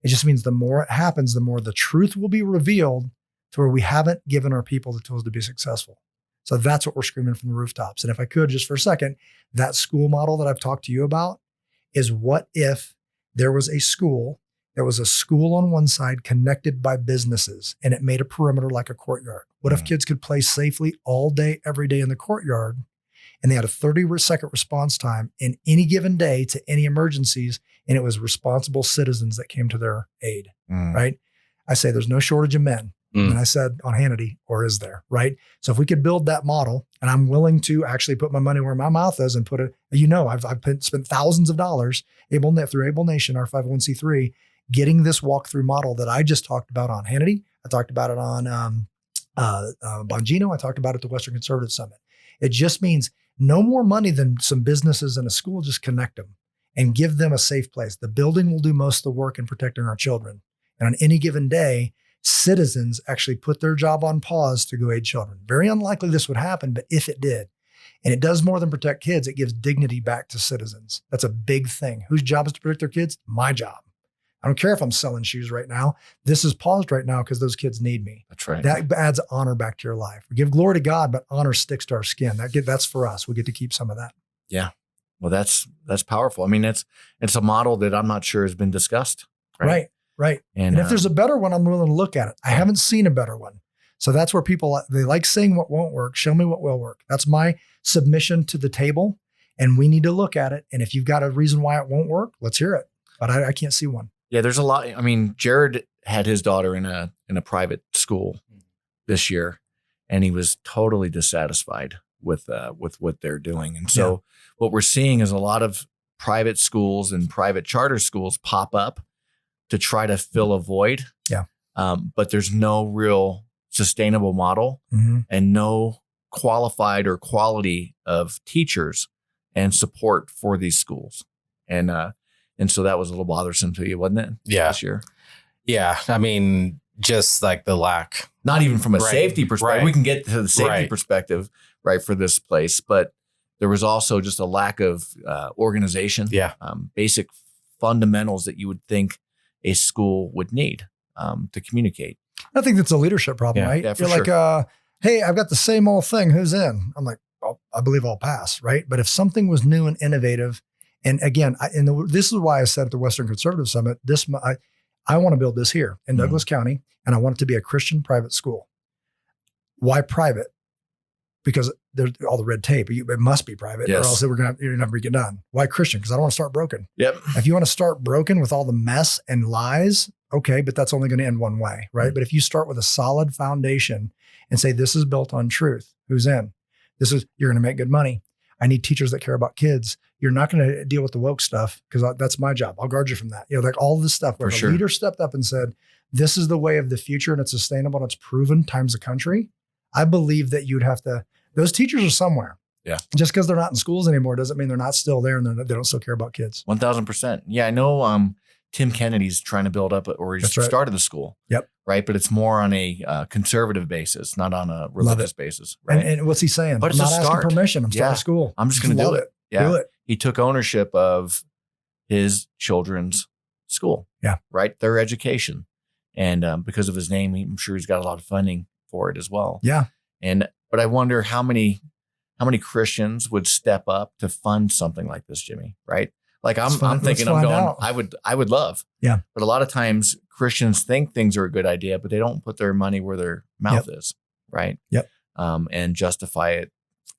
It just means the more it happens, the more the truth will be revealed to where we haven't given our people the tools to be successful. So that's what we're screaming from the rooftops. And if I could just for a second, that school model that I've talked to you about is what if there was a school on one side connected by businesses and it made a perimeter like a courtyard. What if kids could play safely all day, every day in the courtyard and they had a 30-second response time in any given day to any emergencies and it was responsible citizens that came to their aid, right? I say there's no shortage of men. And I said on Hannity, or is there, right? So if we could build that model, and I'm willing to actually put my money where my mouth is and put it, I've spent thousands of dollars through Able Nation, our 501c3, getting this walkthrough model that I just talked about on Hannity. I talked about it on Bongino. I talked about it at the Western Conservative Summit. It just means no more money than some businesses and a school, just connect them and give them a safe place. The building will do most of the work in protecting our children. And on any given day, citizens actually put their job on pause to go aid children. Very unlikely this would happen, but if it did, and it does more than protect kids, it gives dignity back to citizens. That's a big thing. Whose job is to protect their kids? My job. I don't care if I'm selling shoes right now. This is paused right now because those kids need me. That's right. That adds honor back to your life. We give glory to God, but honor sticks to our skin. That's for us. We get to keep some of that. Yeah. Well, that's powerful. I mean, it's a model that I'm not sure has been discussed. Right. And if there's a better one, I'm willing to look at it. I haven't seen a better one. So that's where people, they like saying what won't work. Show me what will work. That's my submission to the table. And we need to look at it. And if you've got a reason why it won't work, let's hear it. But I can't see one. Yeah, there's a lot. I mean, Jared had his daughter in a private school this year, and he was totally dissatisfied with what they're doing. And so what we're seeing is a lot of private schools and private charter schools pop up to try to fill a void. Yeah. But there's no real sustainable model and no qualified or quality of teachers and support for these schools. And so that was a little bothersome to you, wasn't it? Yeah. This year. Yeah. I mean, just like the lack. Not even from a safety perspective. Right. We can get to the safety perspective, right, for this place. But there was also just a lack of organization. Yeah. Basic fundamentals that you would think a school would need to communicate. I think that's a leadership problem, right? Yeah, You're like, hey, I've got the same old thing. Who's in? I'm like, I believe I'll pass, right? But if something was new and innovative, and again, this is why I said at the Western Conservative Summit, I want to build this here in Douglas County, and I want it to be a Christian private school. Why private? Because there's all the red tape. It must be private, or else you're never get done. Why Christian? Because I don't want to start broken. Yep. If you want to start broken with all the mess and lies, okay, but that's only going to end one way, right? But if you start with a solid foundation and say, this is built on truth, who's in? You're going to make good money. I need teachers that care about kids. You're not going to deal with the woke stuff because that's my job. I'll guard you from that. Like all this stuff where the leader stepped up and said, this is the way of the future and it's sustainable and it's proven times the country, I believe that you'd have to, those teachers are somewhere. Yeah. Just because they're not in schools anymore doesn't mean they're not still there and they don't still care about kids. 1000%. Yeah. I know Tim Kennedy's trying to build up, or he's started the school. Yep. Right. But it's more on a conservative basis, not on a religious basis. Right. And what's he saying? But I'm it's not a start. asking permission. I'm starting school. I'm just going to do it. Yeah. Do it. He took ownership of his children's school. Yeah. Right. Their education. And because of his name, I'm sure he's got a lot of funding for it as well. Yeah. But I wonder how many Christians would step up to fund something like this, Jimmy, right? Like I'm thinking, I would love. Yeah. But a lot of times Christians think things are a good idea, but they don't put their money where their mouth is. Right. Yep. And justify it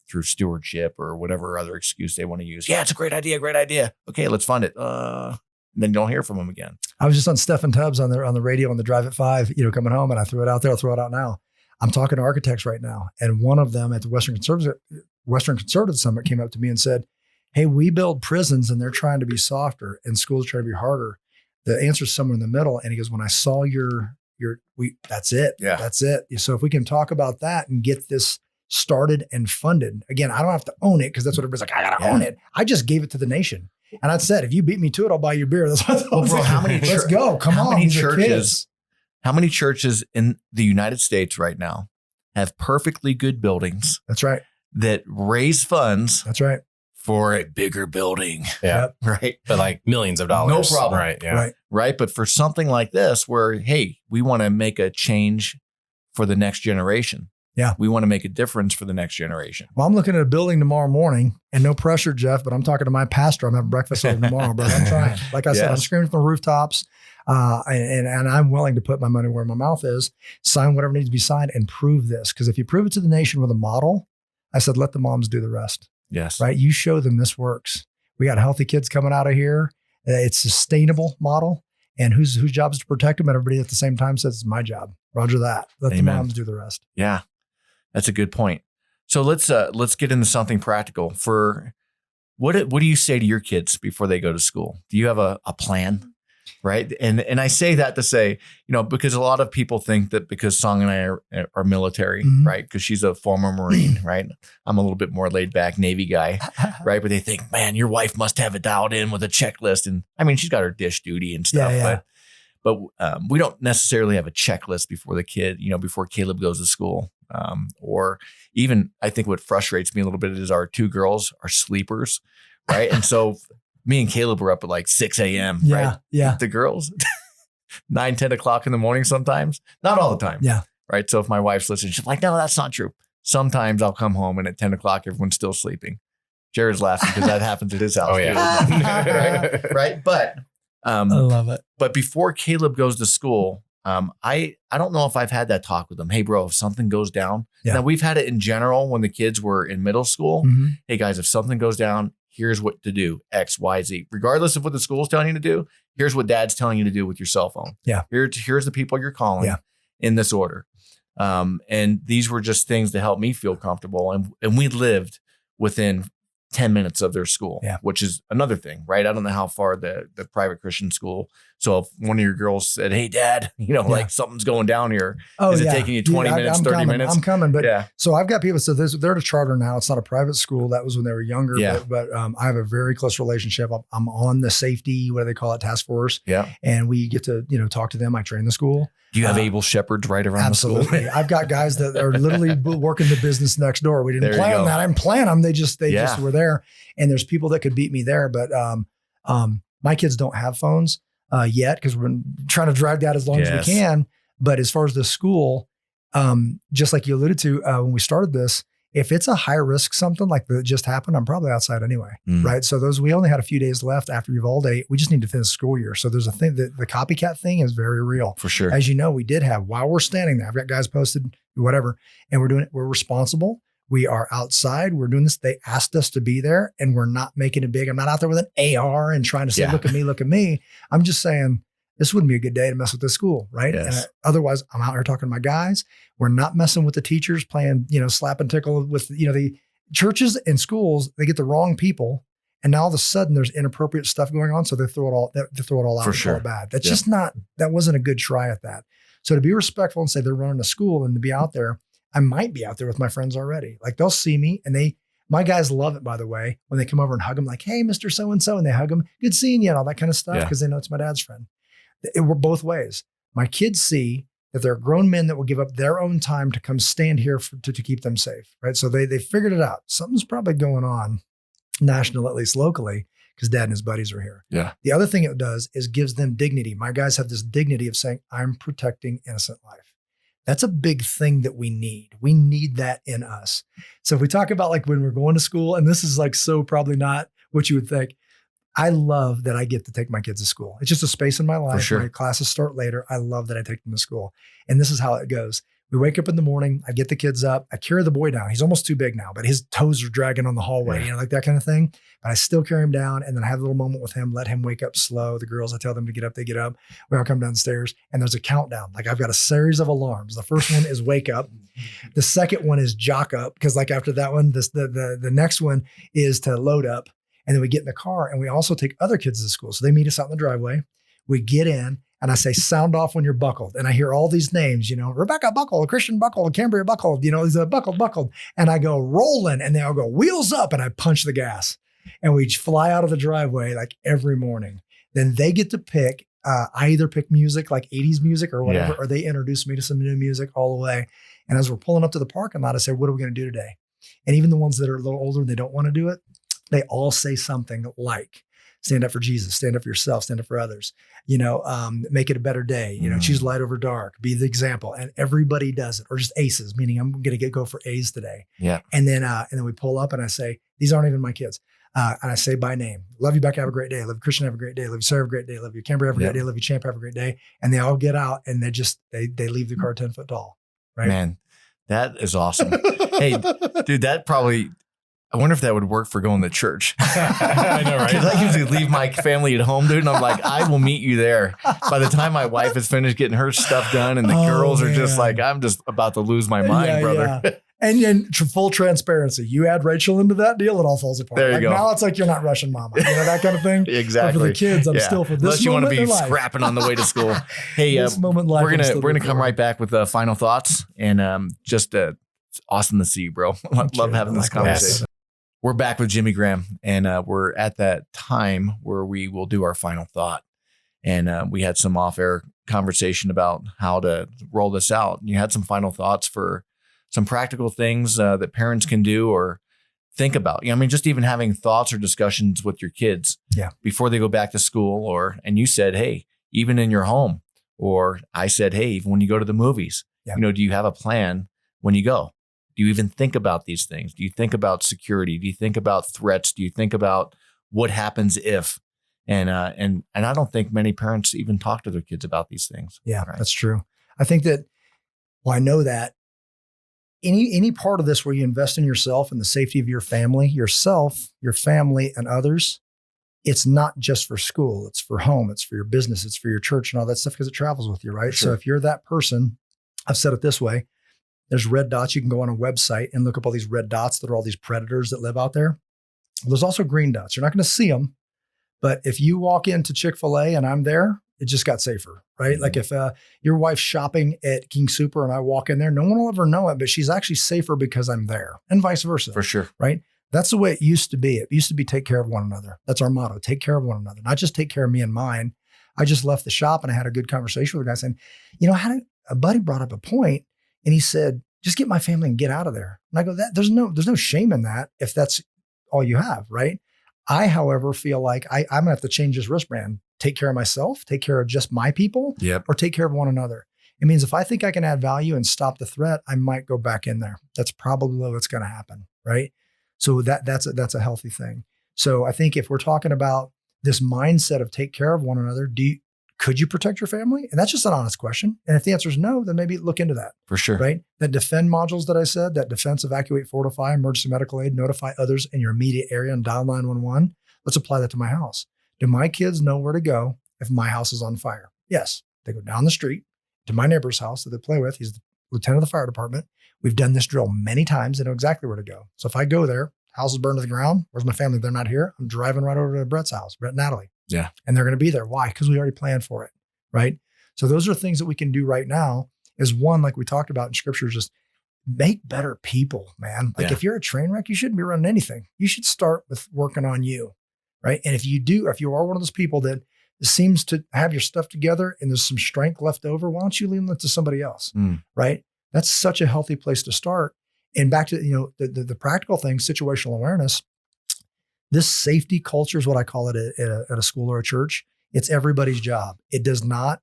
through stewardship or whatever other excuse they want to use. Yeah, it's a great idea. Great idea. Okay, let's fund it. And then you don't hear from them again. I was just on Stephen Tubbs on the radio on the drive at 5, coming home, and I threw it out there. I'll throw it out now. I'm talking to architects right now. And one of them at the Western Conservative Summit came up to me and said, hey, we build prisons and they're trying to be softer and schools are trying to be harder. The answer's somewhere in the middle. And he goes, when I saw that's it. Yeah. That's it. So if we can talk about that and get this started and funded, again, I don't have to own it because that's what everybody's like, I got to own it. I just gave it to the nation. And I said, if you beat me to it, I'll buy you a beer. That's what I was like, how many let's go. Come on. How many churches in the United States right now have perfectly good buildings? That's right. That raise funds. That's right. For a bigger building. Yeah. Right. But like millions of dollars. No problem. Right. Yeah. Right. But for something like this, where, hey, we want to make a change for the next generation. Yeah. We want to make a difference for the next generation. Well, I'm looking at a building tomorrow morning, and no pressure, Jeff, but I'm talking to my pastor. I'm having breakfast with him tomorrow, brother. I'm trying. Like I said, I'm screaming from the rooftops. And I'm willing to put my money where my mouth is, sign whatever needs to be signed and prove this. Because if you prove it to the nation with a model, I said, let the moms do the rest. Yes. Right. You show them this works. We got healthy kids coming out of here. It's a sustainable model. And whose job is to protect them? And everybody at the same time says, it's my job. Roger that. Let the moms do the rest. Yeah. That's a good point. So let's get into something practical. For what do you say to your kids before they go to school? Do you have a plan? Right. And I say that to say, because a lot of people think that because Song and I are military, right? Because she's a former Marine, right? I'm a little bit more laid back Navy guy, right? But they think, man, your wife must have it dialed in with a checklist. And I mean, she's got her dish duty and stuff, but we don't necessarily have a checklist before the kid, before Caleb goes to school. Or even I think what frustrates me a little bit is our 2 girls are sleepers, right? And so me and Caleb were up at like 6 a.m. right? Yeah. The girls 9, 10 o'clock in the morning sometimes, not all the time. Yeah. Right. So if my wife's listening, she's like, no, that's not true. Sometimes I'll come home and at 10 o'clock, everyone's still sleeping. Jared's laughing because that happens at his house. Oh yeah. Right. But I love it. But before Caleb goes to school, I don't know if I've had that talk with them. Hey, bro, if something goes down. Yeah. Now we've had it in general when the kids were in middle school. Hey guys, if something goes down, here's what to do, X, Y, Z. Regardless of what the school's telling you to do, here's what dad's telling you to do with your cell phone. Yeah. Here's the people you're calling in this order. And these were just things to help me feel comfortable. And we lived within 10 minutes of their school, which is another thing, right? I don't know how far the private Christian school. So if one of your girls said, hey, dad, like something's going down here. Is it taking you 20 minutes, 30 minutes? I'm coming. But so I've got people. So they're at a charter now. It's not a private school. That was when they were younger. Yeah. But I have a very close relationship. I'm on the safety, what do they call it, task force. Yeah. And we get to, talk to them. I train the school. Do you have able shepherds right around the school? Absolutely. I've got guys that are literally working the business next door. We didn't plan that. I didn't plan them. They just were there. And there's people that could beat me there. But my kids don't have phones yet because we're trying to drag that as long as we can. But as far as the school, just like you alluded to when we started this, if it's a high risk something like that just happened, I'm probably outside anyway, right? So we only had a few days left after Uvalde. We just need to finish the school year. So there's a thing that the copycat thing is very real. For sure. As you know, we did have, while we're standing there, I've got guys posted, whatever, and we're doing it. We're responsible. We are outside. We're doing this. They asked us to be there and we're not making it big. I'm not out there with an AR and trying to say, look at me, look at me. I'm just saying, this wouldn't be a good day to mess with this school, right? Yes. And otherwise, I'm out here talking to my guys. We're not messing with the teachers, playing, slap and tickle with, the churches and schools. They get the wrong people And now all of a sudden there's inappropriate stuff going on. So they throw it all out For and sure. call it bad. That's just not, that wasn't a good try at that. So to be respectful and say they're running a school and to be out there, I might be out there with my friends already. Like they'll see me and my guys love it, by the way, when they come over and hug them like, hey, Mr. So-and-so, and they hug them, good seeing you and all that kind of stuff because they know it's my dad's friend. We're both ways. My kids see that there are grown men that will give up their own time to come stand here to keep them safe, right? So they figured it out. Something's probably going on national, at least locally, because dad and his buddies are here. Yeah. The other thing it does is gives them dignity. My guys have this dignity of saying, I'm protecting innocent life. That's a big thing that we need. We need that in us. So if we talk about like when we're going to school, and this is like so probably not what you would think, I love that I get to take my kids to school. It's just a space in my life. For sure. My classes start later. I love that I take them to school. And this is how it goes. We wake up in the morning. I get the kids up. I carry the boy down. He's almost too big now, but his toes are dragging on the hallway, like that kind of thing. But I still carry him down. And then I have a little moment with him, let him wake up slow. The girls, I tell them to get up, they get up. We all come downstairs and there's a countdown. Like I've got a series of alarms. The first one is wake up. The second one is jock up. Cause like after that one, the next one is to load up. And then we get in the car and we also take other kids to school. So they meet us out in the driveway. We get in and I say, sound off when you're buckled. And I hear all these names, Rebecca Buckle, Christian Buckle, Cambria Buckled, he's a buckled. And I go rolling and they all go wheels up and I punch the gas and we fly out of the driveway like every morning. Then they get to pick, I either pick music like 80s music or whatever, or they introduce me to some new music all the way. And as we're pulling up to the parking lot, I say, what are we going to do today? And even the ones that are a little older and they don't want to do it, they all say something like, stand up for Jesus, stand up for yourself, stand up for others, make it a better day, choose light over dark, be the example. And everybody does it, or just aces, meaning I'm going to go for A's today. Yeah. And then we pull up and I say, these aren't even my kids. And I say by name, love you, Becca, have a great day. Love you, Christian, have a great day. Love you, Sarah, have a great day. Love you, Cambria, have a great day. Love you, Champ, have a great day. And they all get out and they leave the car 10 foot tall. Right. Man, that is awesome. Hey, dude, I wonder if that would work for going to church. I know, right? Because I usually leave my family at home, dude. And I'm like, I will meet you there. By the time my wife is finished getting her stuff done and the girls are just like, I'm just about to lose my mind, brother. Yeah. And full transparency, you add Rachel into that deal, it all falls apart. There you go. Now it's like you're not rushing mama, that kind of thing. Exactly. But for the kids, I'm still for this. Unless you want to be life. scrapping on the way to school. Hey, this moment in life, we're gonna come right back with final thoughts and it's awesome to see you, bro. Love having this conversation. We're back with Jimmy Graham, and we're at that time where we will do our final thought. And we had some off-air conversation about how to roll this out. And you had some final thoughts for some practical things that parents can do or think about. Just even having thoughts or discussions with your kids before they go back to school. And you said, hey, even in your home. Or I said, hey, even when you go to the movies, do you have a plan when you go? Do you even think about these things? Do you think about security? Do you think about threats? Do you think about what happens if? And I don't think many parents even talk to their kids about these things. Yeah, right? That's true. I think that, I know that any part of this where you invest in yourself and the safety of your family, yourself, your family, and others, it's not just for school. It's for home. It's for your business. It's for your church and all that stuff because it travels with you, right? Sure. So if you're that person, I've said it this way, there's red dots. You can go on a website and look up all these red dots that are all these predators that live out there. There's also green dots. You're not going to see them, but if you walk into Chick-fil-A and I'm there, it just got safer, right? Mm-hmm. Like if your wife's shopping at King Super and I walk in there, no one will ever know it, but she's actually safer because I'm there and vice versa. For sure. Right? That's the way it used to be. It used to be take care of one another. That's our motto. Take care of one another, not just take care of me and mine. I just left the shop and I had a good conversation with a guy saying, a buddy brought up a point and he said, just get my family and get out of there. And I go, there's no shame in that if that's all you have, right? I, however, feel like I'm gonna have to change this wristband. Take care of myself, take care of just my people, or take care of one another. It means if I think I can add value and stop the threat, I might go back in there. That's probably what's going to happen, right? So that's a healthy thing. So I think if we're talking about this mindset of take care of one another, could you protect your family? And that's just an honest question. And if the answer is no, then maybe look into that. For sure. Right? That defend modules that I said, that defense, evacuate, fortify, emergency medical aid, notify others in your immediate area and dial 911. Let's apply that to my house. Do my kids know where to go if my house is on fire? Yes. They go down the street to my neighbor's house that they play with. He's the lieutenant of the fire department. We've done this drill many times. They know exactly where to go. So if I go there, house is burned to the ground. Where's my family? They're not here. I'm driving right over to Brett's house, Brett and Natalie. Yeah. And they're going to be there. Why? Because we already planned for it. Right. So those are things that we can do right now is one, like we talked about in scripture, just make better people, man. Like if you're a train wreck, you shouldn't be running anything. You should start with working on you. Right. And if you are one of those people that seems to have your stuff together and there's some strength left over, why don't you leave that to somebody else? Right. That's such a healthy place to start. And back to, the practical thing, situational awareness, this safety culture is what I call it at a school or a church. It's everybody's job. It does not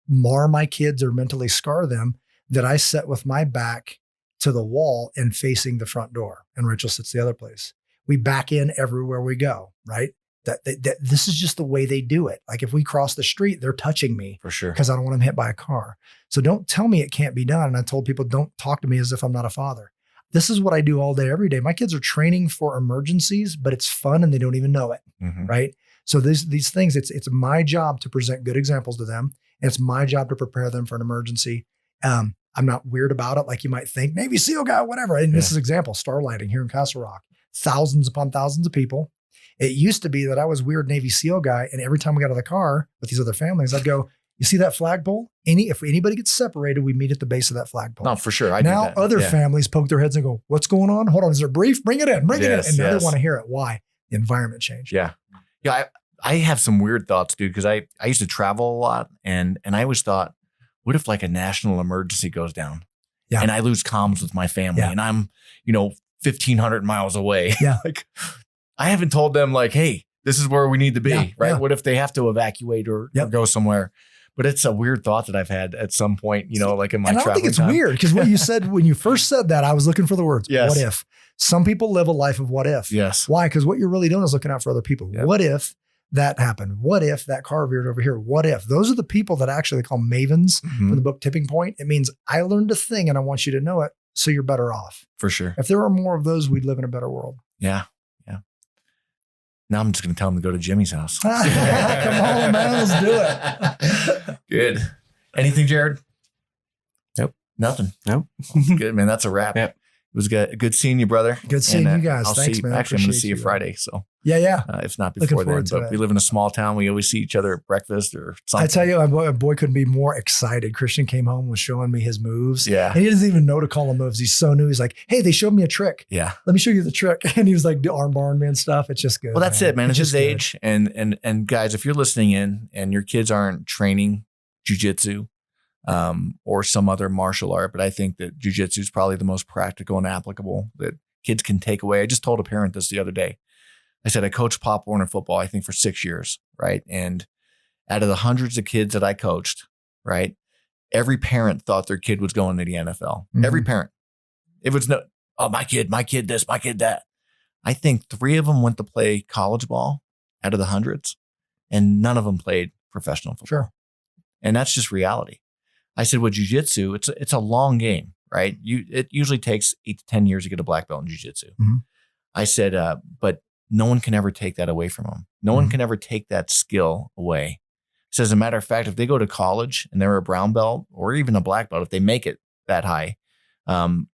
mar my kids or mentally scar them that I sit with my back to the wall and facing the front door. And Rachel sits the other place. We back in everywhere we go, right? That this is just the way they do it. Like if we cross the street, they're touching me for sure because I don't want them hit by a car. So don't tell me it can't be done. And I told people, don't talk to me as if I'm not a father. This is what I do all day, every day. My kids are training for emergencies, but it's fun and they don't even know it, right? So these things, it's my job to present good examples to them. And it's my job to prepare them for an emergency. I'm not weird about it like you might think, Navy SEAL guy, whatever. And this is example, starlighting here in Castle Rock. Thousands upon thousands of people. It used to be that I was weird Navy SEAL guy. And every time we got out of the car with these other families, I'd go, you see that flagpole? If anybody gets separated, we meet at the base of that flagpole. No, for sure. Now other families poke their heads and go, what's going on? Hold on. Is there a brief? Bring it in. Bring it in. And now they want to hear it. Why? The environment changed. Yeah. Yeah. I have some weird thoughts, dude, because I used to travel a lot and I always thought, what if like a national emergency goes down and I lose comms with my family and I'm, 1,500 miles away. Yeah. Like I haven't told them like, hey, this is where we need to be, right? Yeah. What if they have to evacuate or go somewhere? But it's a weird thought that I've had at some point, like in my travel. I don't think it's weird because what you said when you first said that, I was looking for the words. Yes. What if? Some people live a life of what if. Yes. Why? Because what you're really doing is looking out for other people. Yep. What if that happened? What if that car veered over here? What if? Those are the people that actually call mavens from the book Tipping Point. It means I learned a thing and I want you to know it so you're better off. For sure. If there were more of those, we'd live in a better world. Yeah. Yeah. Now I'm just going to tell them to go to Jimmy's house. Come on, man. Let's do it. Good. Anything, Jared? Nope. Nothing. Nope. Good, man. That's a wrap. Yep. It was good seeing you, brother. Good seeing you guys. Thanks, man. Actually, I'm going to see you Friday. So yeah. If not before then, but we live in a small town. We always see each other at breakfast or something. I tell you, my boy couldn't be more excited. Christian came home, was showing me his moves. Yeah. And he doesn't even know to call them moves. He's so new. He's like, hey, they showed me a trick. Yeah. Let me show you the trick. And he was like, arm bar man stuff. It's just good. Well, that's it, man. It's his age. And guys, if you're listening in and your kids aren't training jiu-jitsu, or some other martial art, but I think that jiu-jitsu is probably the most practical and applicable that kids can take away. I just told a parent this the other day. I said, I coached Pop Warner football, I think for 6 years, right? And out of the hundreds of kids that I coached, right, every parent thought their kid was going to the NFL. Every parent. It was my kid this, my kid that. I think 3 of them went to play college ball out of the hundreds, and none of them played professional football. Sure. And that's just reality. I said, with jiu-jitsu, it's a long game, right? It usually takes 8 to 10 years to get a black belt in jiu-jitsu. I said, but no one can ever take that away from them. No one can ever take that skill away. So as a matter of fact, if they go to college and they're a brown belt or even a black belt, if they make it that high,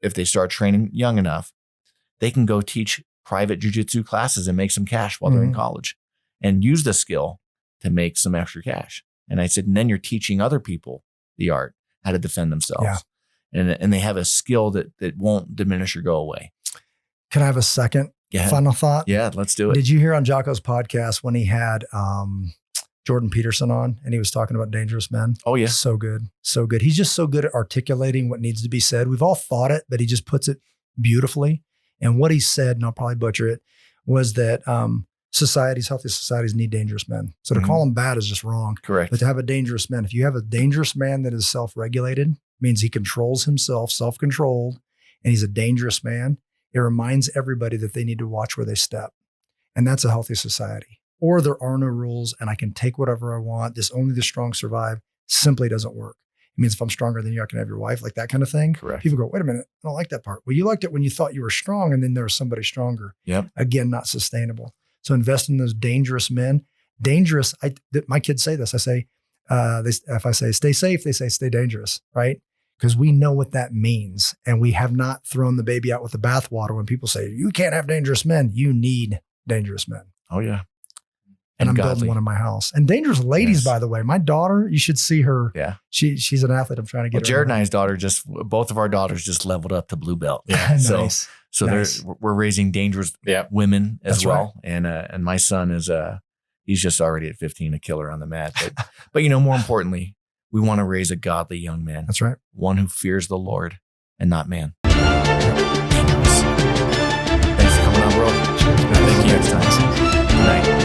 if they start training young enough, they can go teach private jiu-jitsu classes and make some cash while they're in college and use the skill to make some extra cash. And I said, and then you're teaching other people the art, how to defend themselves. Yeah. And they have a skill that won't diminish or go away. Can I have a second final thought? Yeah, let's do it. Did you hear on Jocko's podcast when he had Jordan Peterson on and he was talking about dangerous men? Oh, yeah. So good. So good. He's just so good at articulating what needs to be said. We've all thought it, but he just puts it beautifully. And what he said, and I'll probably butcher it, was that healthy societies need dangerous men. So to call them bad is just wrong. Correct. But to have a dangerous man, if you have a dangerous man that is self-regulated, means he controls himself, self-controlled, and he's a dangerous man, it reminds everybody that they need to watch where they step. And that's a healthy society. Or there are no rules and I can take whatever I want. Only the strong survive simply doesn't work. It means if I'm stronger than you, I can have your wife, like that kind of thing. Correct. People go, wait a minute, I don't like that part. Well, you liked it when you thought you were strong and then there was somebody stronger. Yep. Again, not sustainable. So invest in those dangerous men. Dangerous. My kids say this. I say, if I say stay safe, they say stay dangerous, right? because we know what that means. And we have not thrown the baby out with the bathwater when people say, you can't have dangerous men. You need dangerous men. Oh, yeah. And I'm godly. building one in my house. And dangerous ladies, Yes. by the way. My daughter, you should see her. Yeah. She's an athlete. I'm trying to get Well, her. Jared and I's daughter both of our daughters just leveled up to blue belt. Yeah. Nice. So Nice. we're raising dangerous Yeah. women as That's well. And my son is he's just already at 15, a killer on the mat. But more importantly, we want to raise a godly young man. That's right. One who fears the Lord and not man. Thanks for coming on, bro. Cheers. Thank you. Next time. Good night.